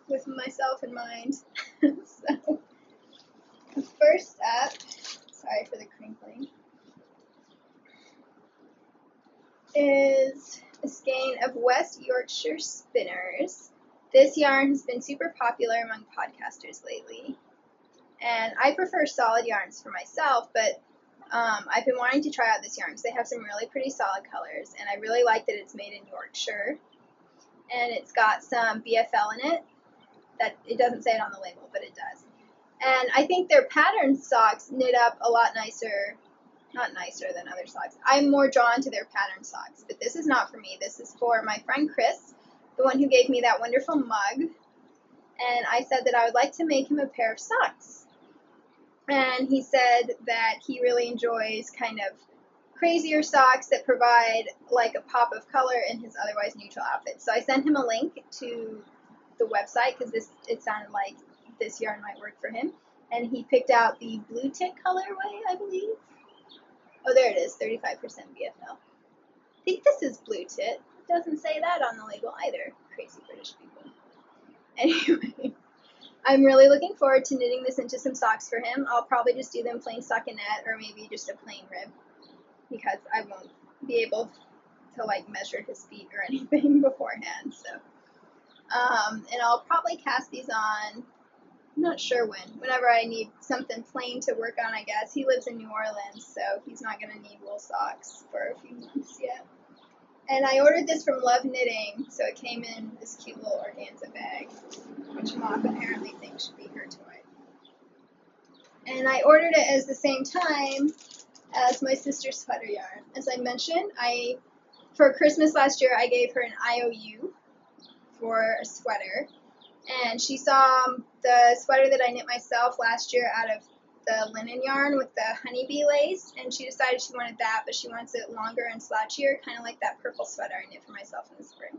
with myself in mind. So first up, sorry for the crinkling, is a skein of West Yorkshire Spinners. This yarn has been super popular among podcasters lately. And I prefer solid yarns for myself, but I've been wanting to try out this yarn because they have some really pretty solid colors, and I really like that it's made in Yorkshire, and it's got some BFL in it. That it doesn't say it on the label, but it does. And I think their pattern socks knit up a lot nicer, not nicer than other socks. I'm more drawn to their pattern socks, but this is not for me. This is for my friend Chris, the one who gave me that wonderful mug, and I said that I would like to make him a pair of socks. And he said that he really enjoys kind of crazier socks that provide like a pop of color in his otherwise neutral outfit. So I sent him a link to the website because it sounded like this yarn might work for him. And he picked out the blue tick colorway, I believe. Oh, there it is, 35% BFL. I think this is blue tit. It doesn't say that on the label either. Crazy British people. Anyway. I'm really looking forward to knitting this into some socks for him. I'll probably just do them plain stockinette or maybe just a plain rib because I won't be able to like measure his feet or anything beforehand. So, and I'll probably cast these on, I'm not sure whenever I need something plain to work on, I guess. He lives in New Orleans, so he's not going to need wool socks for a few months yet. And I ordered this from Love Knitting, so it came in this cute little organza bag, which Mom apparently thinks should be her toy. And I ordered it at the same time as my sister's sweater yarn. As I mentioned, for Christmas last year, I gave her an IOU for a sweater. And she saw the sweater that I knit myself last year out of the linen yarn with the honeybee lace, and she decided she wanted that, but she wants it longer and slouchier, kind of like that purple sweater I knit for myself in the spring.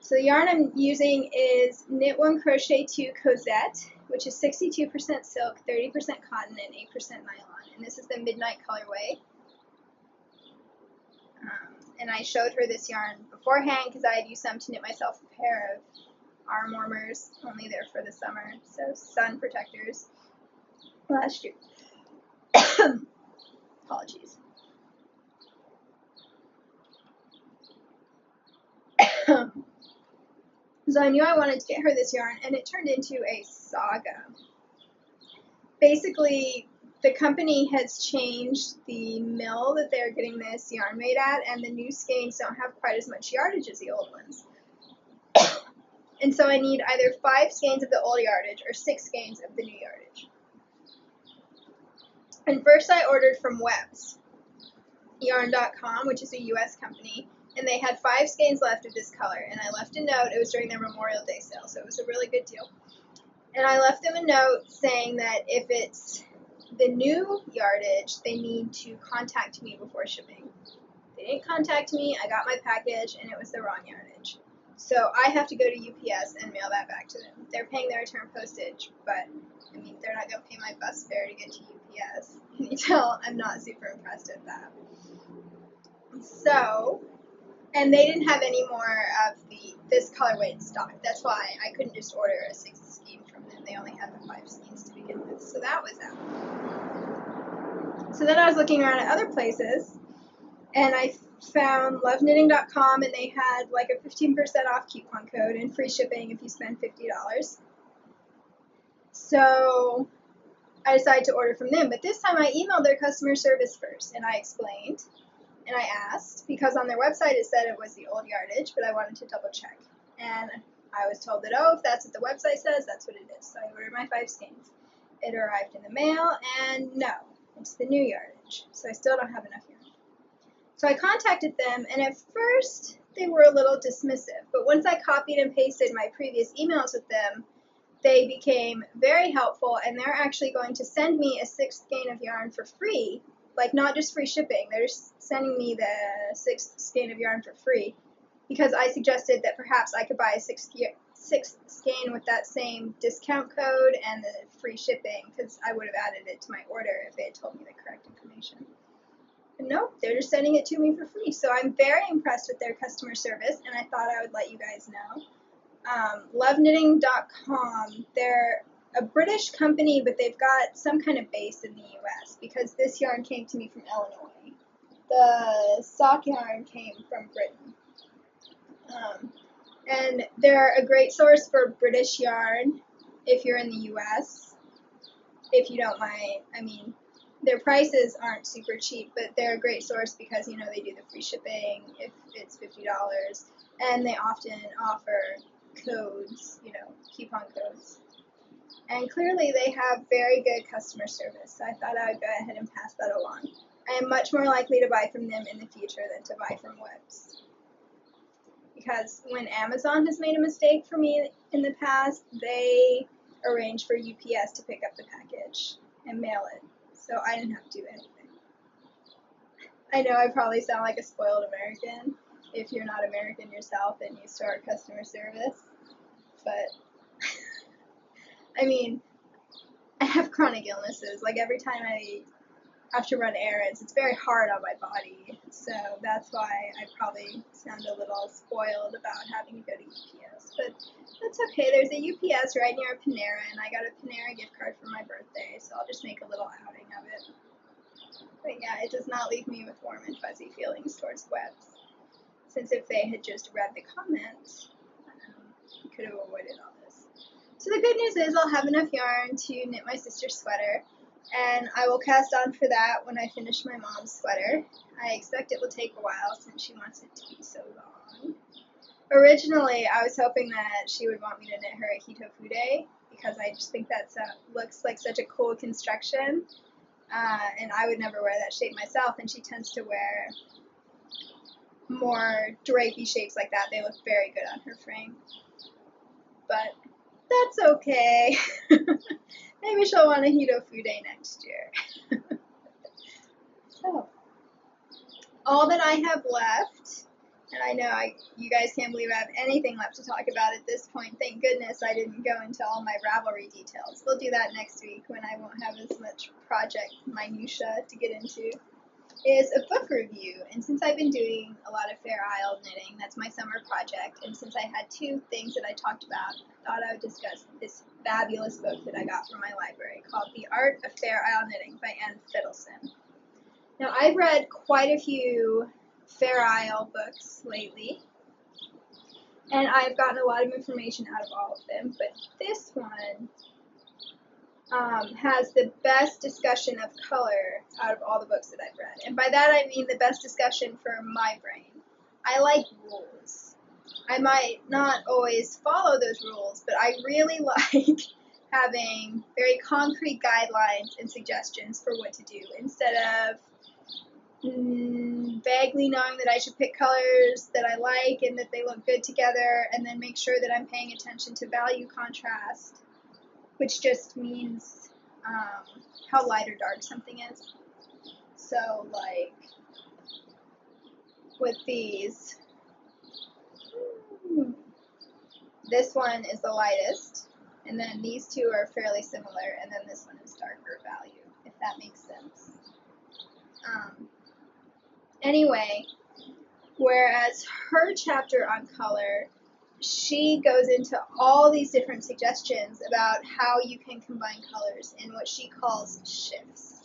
So the yarn I'm using is Knit 1 Crochet 2 Cosette, which is 62% silk, 30% cotton, and 8% nylon, and this is the Midnight colorway. And I showed her this yarn beforehand because I had used some to knit myself a pair of arm warmers, only there for the summer, so sun protectors. Last year. Apologies. So I knew I wanted to get her this yarn, and it turned into a saga. Basically, the company has changed the mill that they're getting this yarn made at, and the new skeins don't have quite as much yardage as the old ones. And so I need either 5 skeins of the old yardage or 6 skeins of the new yardage. And first I ordered from websyarn.com, which is a US company, and they had 5 skeins left of this color, and I left a note. It was during their Memorial Day sale, so it was a really good deal. And I left them a note saying that if it's the new yardage, they need to contact me before shipping. They didn't contact me, I got my package, and it was the wrong yardage. So I have to go to UPS and mail that back to them. They're paying their return postage, but I mean, they're not going to pay my bus fare to get to UPS. Can you tell I'm not super impressed at that? So, and they didn't have any more of this colorway in stock. That's why I couldn't just order a 6th skein from them. They only had the 5 skeins to begin with. So that was out. So then I was looking around at other places, and I found loveknitting.com, and they had like a 15% off coupon code and free shipping if you spend $50. So I decided to order from them, but this time I emailed their customer service first, and I explained, and I asked, because on their website it said it was the old yardage, but I wanted to double check, and I was told that, oh, if that's what the website says, that's what it is. So I ordered my 5 skeins. It arrived in the mail, and no, it's the new yardage, so I still don't have enough yarn. So I contacted them, and at first they were a little dismissive, but once I copied and pasted my previous emails with them, they became very helpful, and they're actually going to send me a 6th skein of yarn for free, like not just free shipping, they're just sending me the 6th skein of yarn for free, because I suggested that perhaps I could buy a 6th skein with that same discount code and the free shipping, because I would have added it to my order if they had told me the correct information. But no, they're just sending it to me for free, so I'm very impressed with their customer service, and I thought I would let you guys know. Loveknitting.com, they're a British company, but they've got some kind of base in the US because this yarn came to me from Illinois. The sock yarn came from Britain. And they're a great source for British yarn if you're in the US. if you don't mind. I mean, their prices aren't super cheap, but they're a great source because, you know, they do the free shipping if it's $50, and they often offer codes, you know, coupon codes. And clearly they have very good customer service, so I thought I would go ahead and pass that along. I am much more likely to buy from them in the future than to buy from webs. Because when Amazon has made a mistake for me in the past, they arrange for UPS to pick up the package and mail it, so I didn't have to do anything. I know I probably sound like a spoiled American if you're not American yourself and used to our customer service, but I mean, I have chronic illnesses. Like every time I have to run errands, it's very hard on my body, so that's why I probably sound a little spoiled about having to go to UPS, but that's okay. There's a UPS right near a Panera, and I got a Panera gift card for my birthday, so I'll just make a little outing of it. But yeah, it does not leave me with warm and fuzzy feelings towards webs, since if they had just read the comments, we could have avoided all this. So the good news is I'll have enough yarn to knit my sister's sweater, and I will cast on for that when I finish my mom's sweater. I expect it will take a while since she wants it to be so long. Originally, I was hoping that she would want me to knit her a hitofude, because I just think that looks like such a cool construction, and I would never wear that shape myself, and she tends to wear more drapey shapes like that. They look very good on her frame. But that's okay. Maybe she'll want a hitofude next year. So, all that I have left, and I know you guys can't believe I have anything left to talk about at this point. Thank goodness I didn't go into all my Ravelry details. We'll do that next week when I won't have as much project minutia to get into. Is a book review, and since I've been doing a lot of Fair Isle knitting, that's my summer project, and since I had two things that I talked about, I thought I would discuss this fabulous book that I got from my library called The Art of Fair Isle Knitting by Anne Fiddleson. Now, I've read quite a few Fair Isle books lately, and I've gotten a lot of information out of all of them, but this one has the best discussion of color out of all the books that I've read. And by that I mean the best discussion for my brain. I like rules. I might not always follow those rules, but I really like having very concrete guidelines and suggestions for what to do instead of vaguely knowing that I should pick colors that I like and that they look good together, and then make sure that I'm paying attention to value contrast, which just means how light or dark something is. So, like, with these, this one is the lightest, and then these two are fairly similar, and then this one is darker value, if that makes sense. Anyway, whereas her chapter on color, she goes into all these different suggestions about how you can combine colors in what she calls shifts.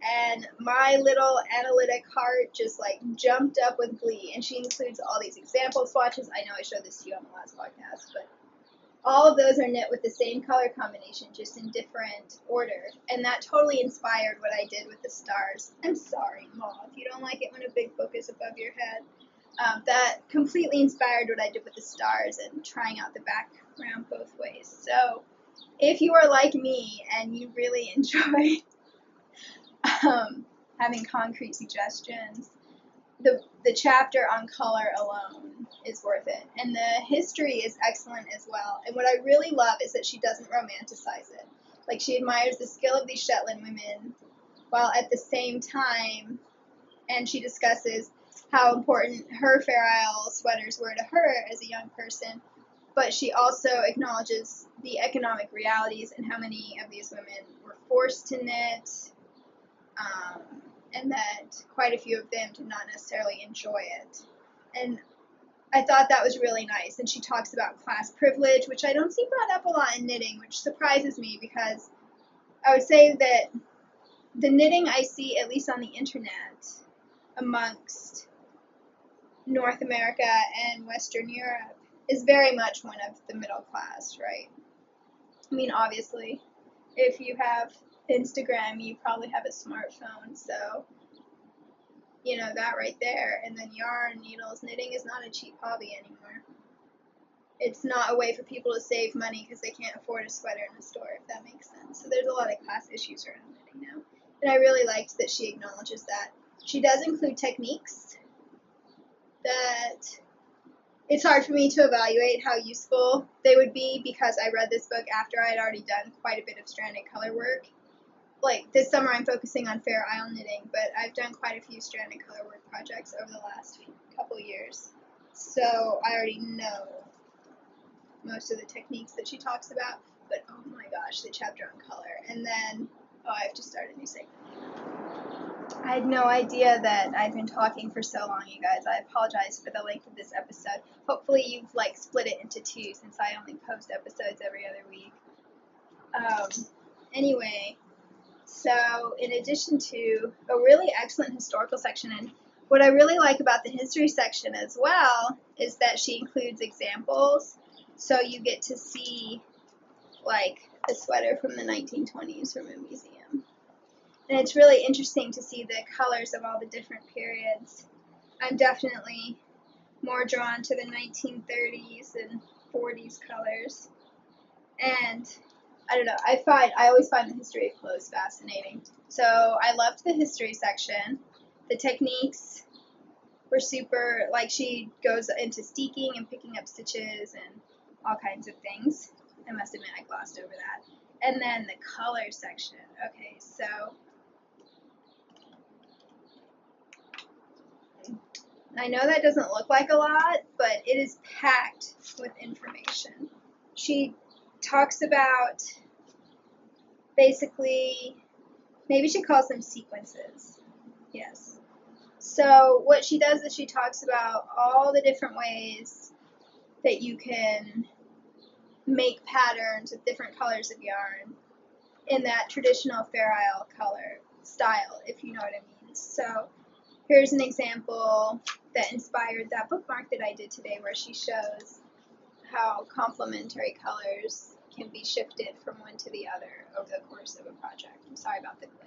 And my little analytic heart just like jumped up with glee, and she includes all these example swatches. I know I showed this to you on the last podcast, but all of those are knit with the same color combination, just in different order, and that totally inspired what I did with the stars. I'm sorry, Mom, if you don't like it when a big book is above your head. That completely inspired what I did with the stars and trying out the background both ways. So if you are like me and you really enjoy having concrete suggestions, the chapter on color alone is worth it. And the history is excellent as well. And what I really love is that she doesn't romanticize it. Like, she admires the skill of these Shetland women, while at the same time, and she discusses how important her Fair Isle sweaters were to her as a young person, but she also acknowledges the economic realities and how many of these women were forced to knit, and that quite a few of them did not necessarily enjoy it. And I thought that was really nice. And she talks about class privilege, which I don't see brought up a lot in knitting, which surprises me, because I would say that the knitting I see, at least on the internet, amongst North America and Western Europe, is very much one of the middle class, right? I mean, obviously, if you have Instagram, you probably have a smartphone, so you know that right there. And then yarn, needles, knitting is not a cheap hobby anymore. It's not a way for people to save money because they can't afford a sweater in a store, if that makes sense. So there's a lot of class issues around knitting now. And I really liked that she acknowledges that. She does include techniques that it's hard for me to evaluate how useful they would be because I read this book after I had already done quite a bit of stranded color work. Like this summer I'm focusing on Fair Isle knitting, but I've done quite a few stranded color work projects over the last couple years. So I already know most of the techniques that she talks about, but oh my gosh, the chapter on color. And then, I have to start a new segment. I had no idea that I've been talking for so long, you guys. I apologize for the length of this episode. Hopefully you've split it into two since I only post episodes every other week. Anyway, so in addition to a really excellent historical section, and what I really like about the history section as well is that she includes examples. So you get to see, a sweater from the 1920s from a museum. And it's really interesting to see the colors of all the different periods. I'm definitely more drawn to the 1930s and 40s colors. And I don't know, I always find the history of clothes fascinating. So I loved the history section. The techniques were super, she goes into steeking and picking up stitches and all kinds of things. I must admit I glossed over that. And then the color section. Okay, so I know that doesn't look like a lot, but it is packed with information. She talks about basically, maybe she calls them sequences. Yes. So what she does is she talks about all the different ways that you can make patterns with different colors of yarn in that traditional Fair Isle color style, if you know what I mean. So here's an example that inspired that bookmark that I did today, where she shows how complementary colors can be shifted from one to the other over the course of a project. I'm sorry about the glare.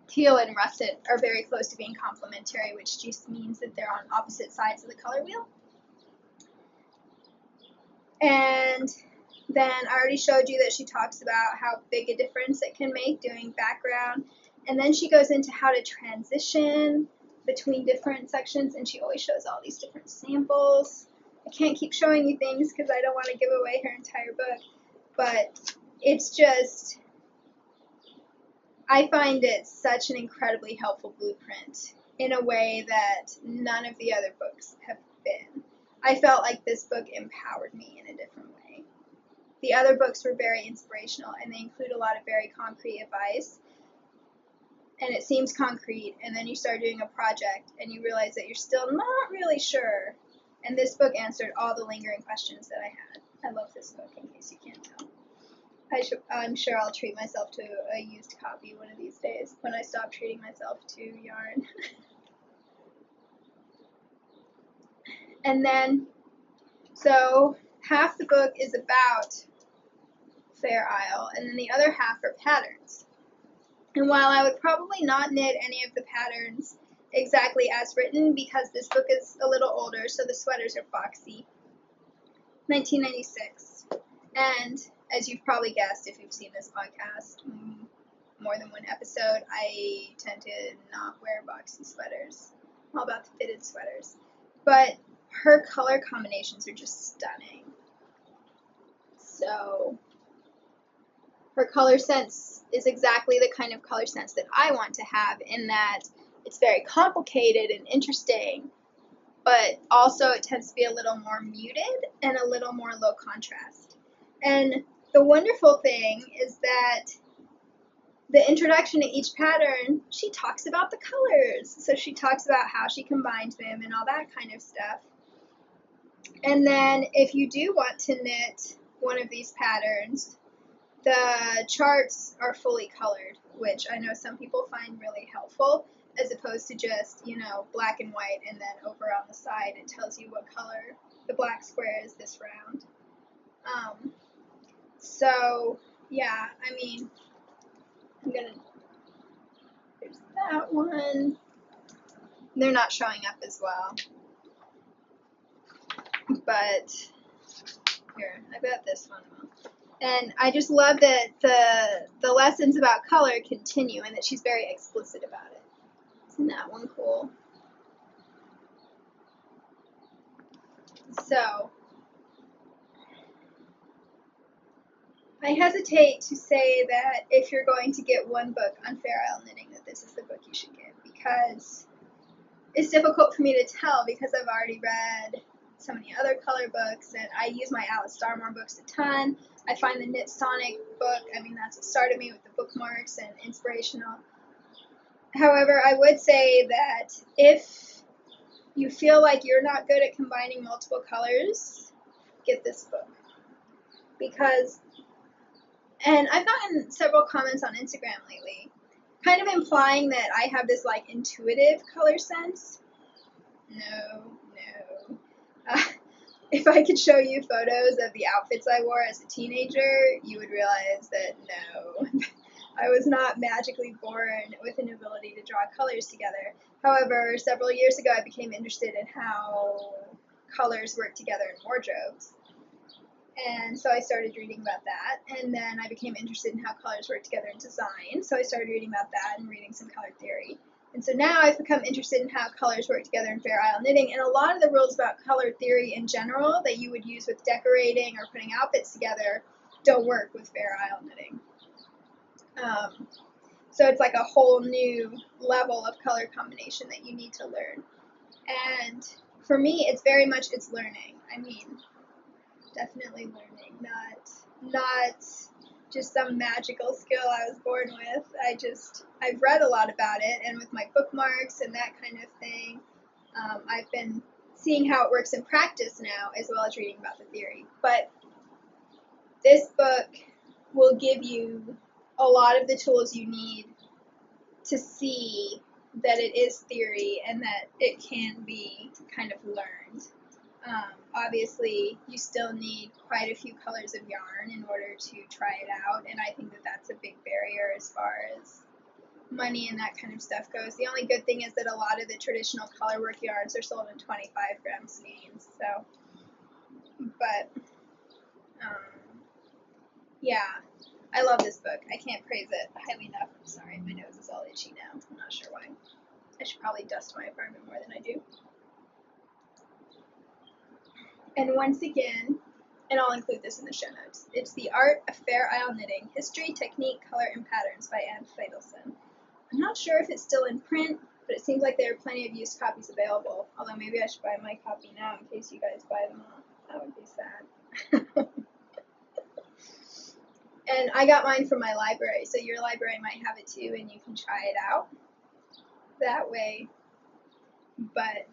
Teal and russet are very close to being complementary, which just means that they're on opposite sides of the color wheel. And then I already showed you that she talks about how big a difference it can make doing background. And then she goes into how to transition between different sections, and she always shows all these different samples. I can't keep showing you things because I don't want to give away her entire book, but it's just, I find it such an incredibly helpful blueprint in a way that none of the other books have been. I felt like this book empowered me in a different way. The other books were very inspirational, and they include a lot of very concrete advice, and it seems concrete, and then you start doing a project, and you realize that you're still not really sure, and this book answered all the lingering questions that I had. I love this book, in case you can't tell. I'm sure I'll treat myself to a used copy one of these days, when I stop treating myself to yarn. And then, so half the book is about Fair Isle, and then the other half are patterns. And while I would probably not knit any of the patterns exactly as written, because this book is a little older, so the sweaters are boxy, 1996. And as you've probably guessed if you've seen this podcast more than one episode, I tend to not wear boxy sweaters. I'm all about the fitted sweaters. But her color combinations are just stunning. So her color sense is exactly the kind of color sense that I want to have, in that it's very complicated and interesting, but also it tends to be a little more muted and a little more low contrast. And the wonderful thing is that the introduction to each pattern, she talks about the colors. So she talks about how she combined them and all that kind of stuff. And then if you do want to knit one of these patterns, the charts are fully colored, which I know some people find really helpful, as opposed to just, black and white, and then over on the side it tells you what color the black square is this round. So, yeah, I mean, there's that one. They're not showing up as well. But, here, I bet this one will. And I just love that the lessons about color continue and that she's very explicit about it. Isn't that one cool? So, I hesitate to say that if you're going to get one book on Fair Isle knitting, that this is the book you should get, because it's difficult for me to tell because I've already read so many other color books, and I use my Alice Starmore books a ton. I find the Knit Sonic book, I mean, that's what started me with the bookmarks and inspirational. However, I would say that if you feel like you're not good at combining multiple colors, get this book. Because, and I've gotten several comments on Instagram lately, kind of implying that I have this like intuitive color sense. No. If I could show you photos of the outfits I wore as a teenager, you would realize that no, I was not magically born with an ability to draw colors together. However, several years ago I became interested in how colors work together in wardrobes. And so I started reading about that, and then I became interested in how colors work together in design, so I started reading about that and reading some color theory. And so now I've become interested in how colors work together in Fair Isle knitting, and a lot of the rules about color theory in general that you would use with decorating or putting outfits together don't work with Fair Isle knitting. So it's like a whole new level of color combination that you need to learn. And for me, it's very much, it's learning. I mean, definitely learning, not just some magical skill I was born with. I've read a lot about it, and with my bookmarks and that kind of thing, I've been seeing how it works in practice now, as well as reading about the theory. But this book will give you a lot of the tools you need to see that it is theory and that it can be kind of learned. Obviously, you still need quite a few colors of yarn in order to try it out, and I think that that's a big barrier as far as money and that kind of stuff goes. The only good thing is that a lot of the traditional colorwork yarns are sold in 25-gram skeins, so, but, yeah, I love this book. I can't praise it highly enough. I'm sorry, my nose is all itchy now. I'm not sure why. I should probably dust my apartment more than I do. And once again, and I'll include this in the show notes, it's The Art of Fair Isle Knitting, History, Technique, Color, and Patterns by Anne Feidelson. I'm not sure if it's still in print, but it seems like there are plenty of used copies available, although maybe I should buy my copy now in case you guys buy them all. That would be sad. And I got mine from my library, so your library might have it too, and you can try it out that way. But,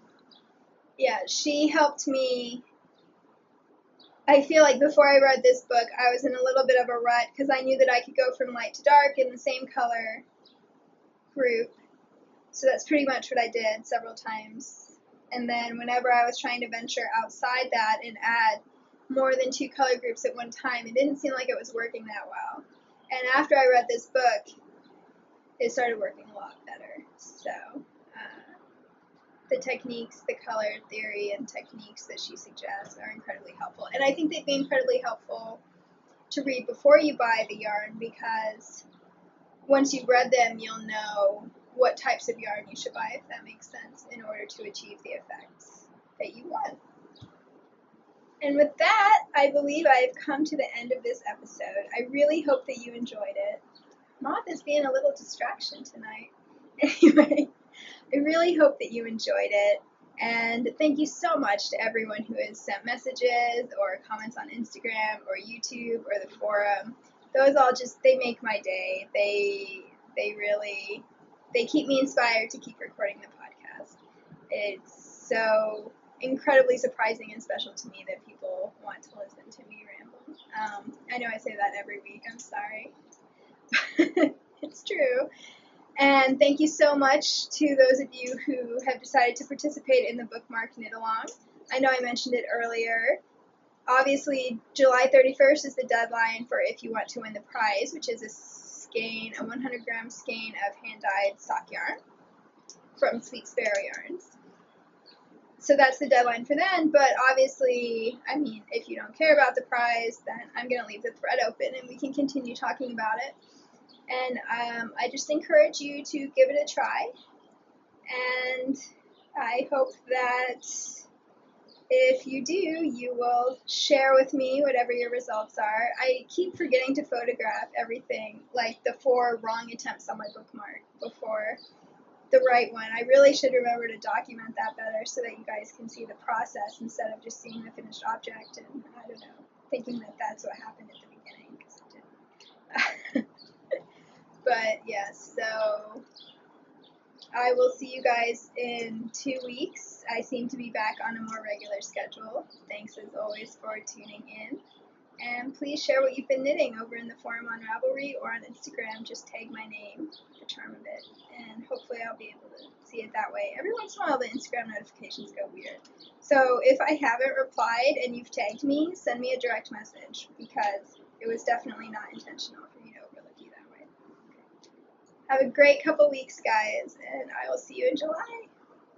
yeah, she helped me. I feel like before I read this book, I was in a little bit of a rut because I knew that I could go from light to dark in the same color group. So that's pretty much what I did several times. And then whenever I was trying to venture outside that and add more than 2 color groups at one time, it didn't seem like it was working that well. And after I read this book, it started working a lot better. So the techniques, the color theory and techniques that she suggests are incredibly helpful. And I think they'd be incredibly helpful to read before you buy the yarn, because once you've read them, you'll know what types of yarn you should buy, if that makes sense, in order to achieve the effects that you want. And with that, I believe I've come to the end of this episode. I really hope that you enjoyed it. Moth is being a little distraction tonight. Anyway, I really hope that you enjoyed it, and thank you so much to everyone who has sent messages or comments on Instagram or YouTube or the forum. Those all just, they make my day. They keep me inspired to keep recording the podcast. It's so incredibly surprising and special to me that people want to listen to me ramble. I know I say that every week, I'm sorry. It's true. And thank you so much to those of you who have decided to participate in the bookmark knit along. I know I mentioned it earlier, Obviously, July 31st is the deadline for if you want to win the prize, which is a 100-gram skein of hand-dyed sock yarn from Sweet Sparrow Yarns. So that's the deadline for then, but obviously, I mean, if you don't care about the prize, then I'm going to leave the thread open and we can continue talking about it. And I just encourage you to give it a try, and I hope that if you do, you will share with me whatever your results are. I keep forgetting to photograph everything, like the 4 wrong attempts on my bookmark before the right one. I really should remember to document that better so that you guys can see the process instead of just seeing the finished object and, I don't know, thinking that that's what happened at the beginning, because it didn't. But yes, so I will see you guys in 2 weeks. I seem to be back on a more regular schedule. Thanks as always for tuning in. And please share what you've been knitting over in the forum on Ravelry or on Instagram. Just tag my name, The Charm of It, and hopefully I'll be able to see it that way. Every once in a while the Instagram notifications go weird. So if I haven't replied and you've tagged me, send me a direct message, because it was definitely not intentional for me to overlook you that way. Have a great couple weeks, guys, and I will see you in July.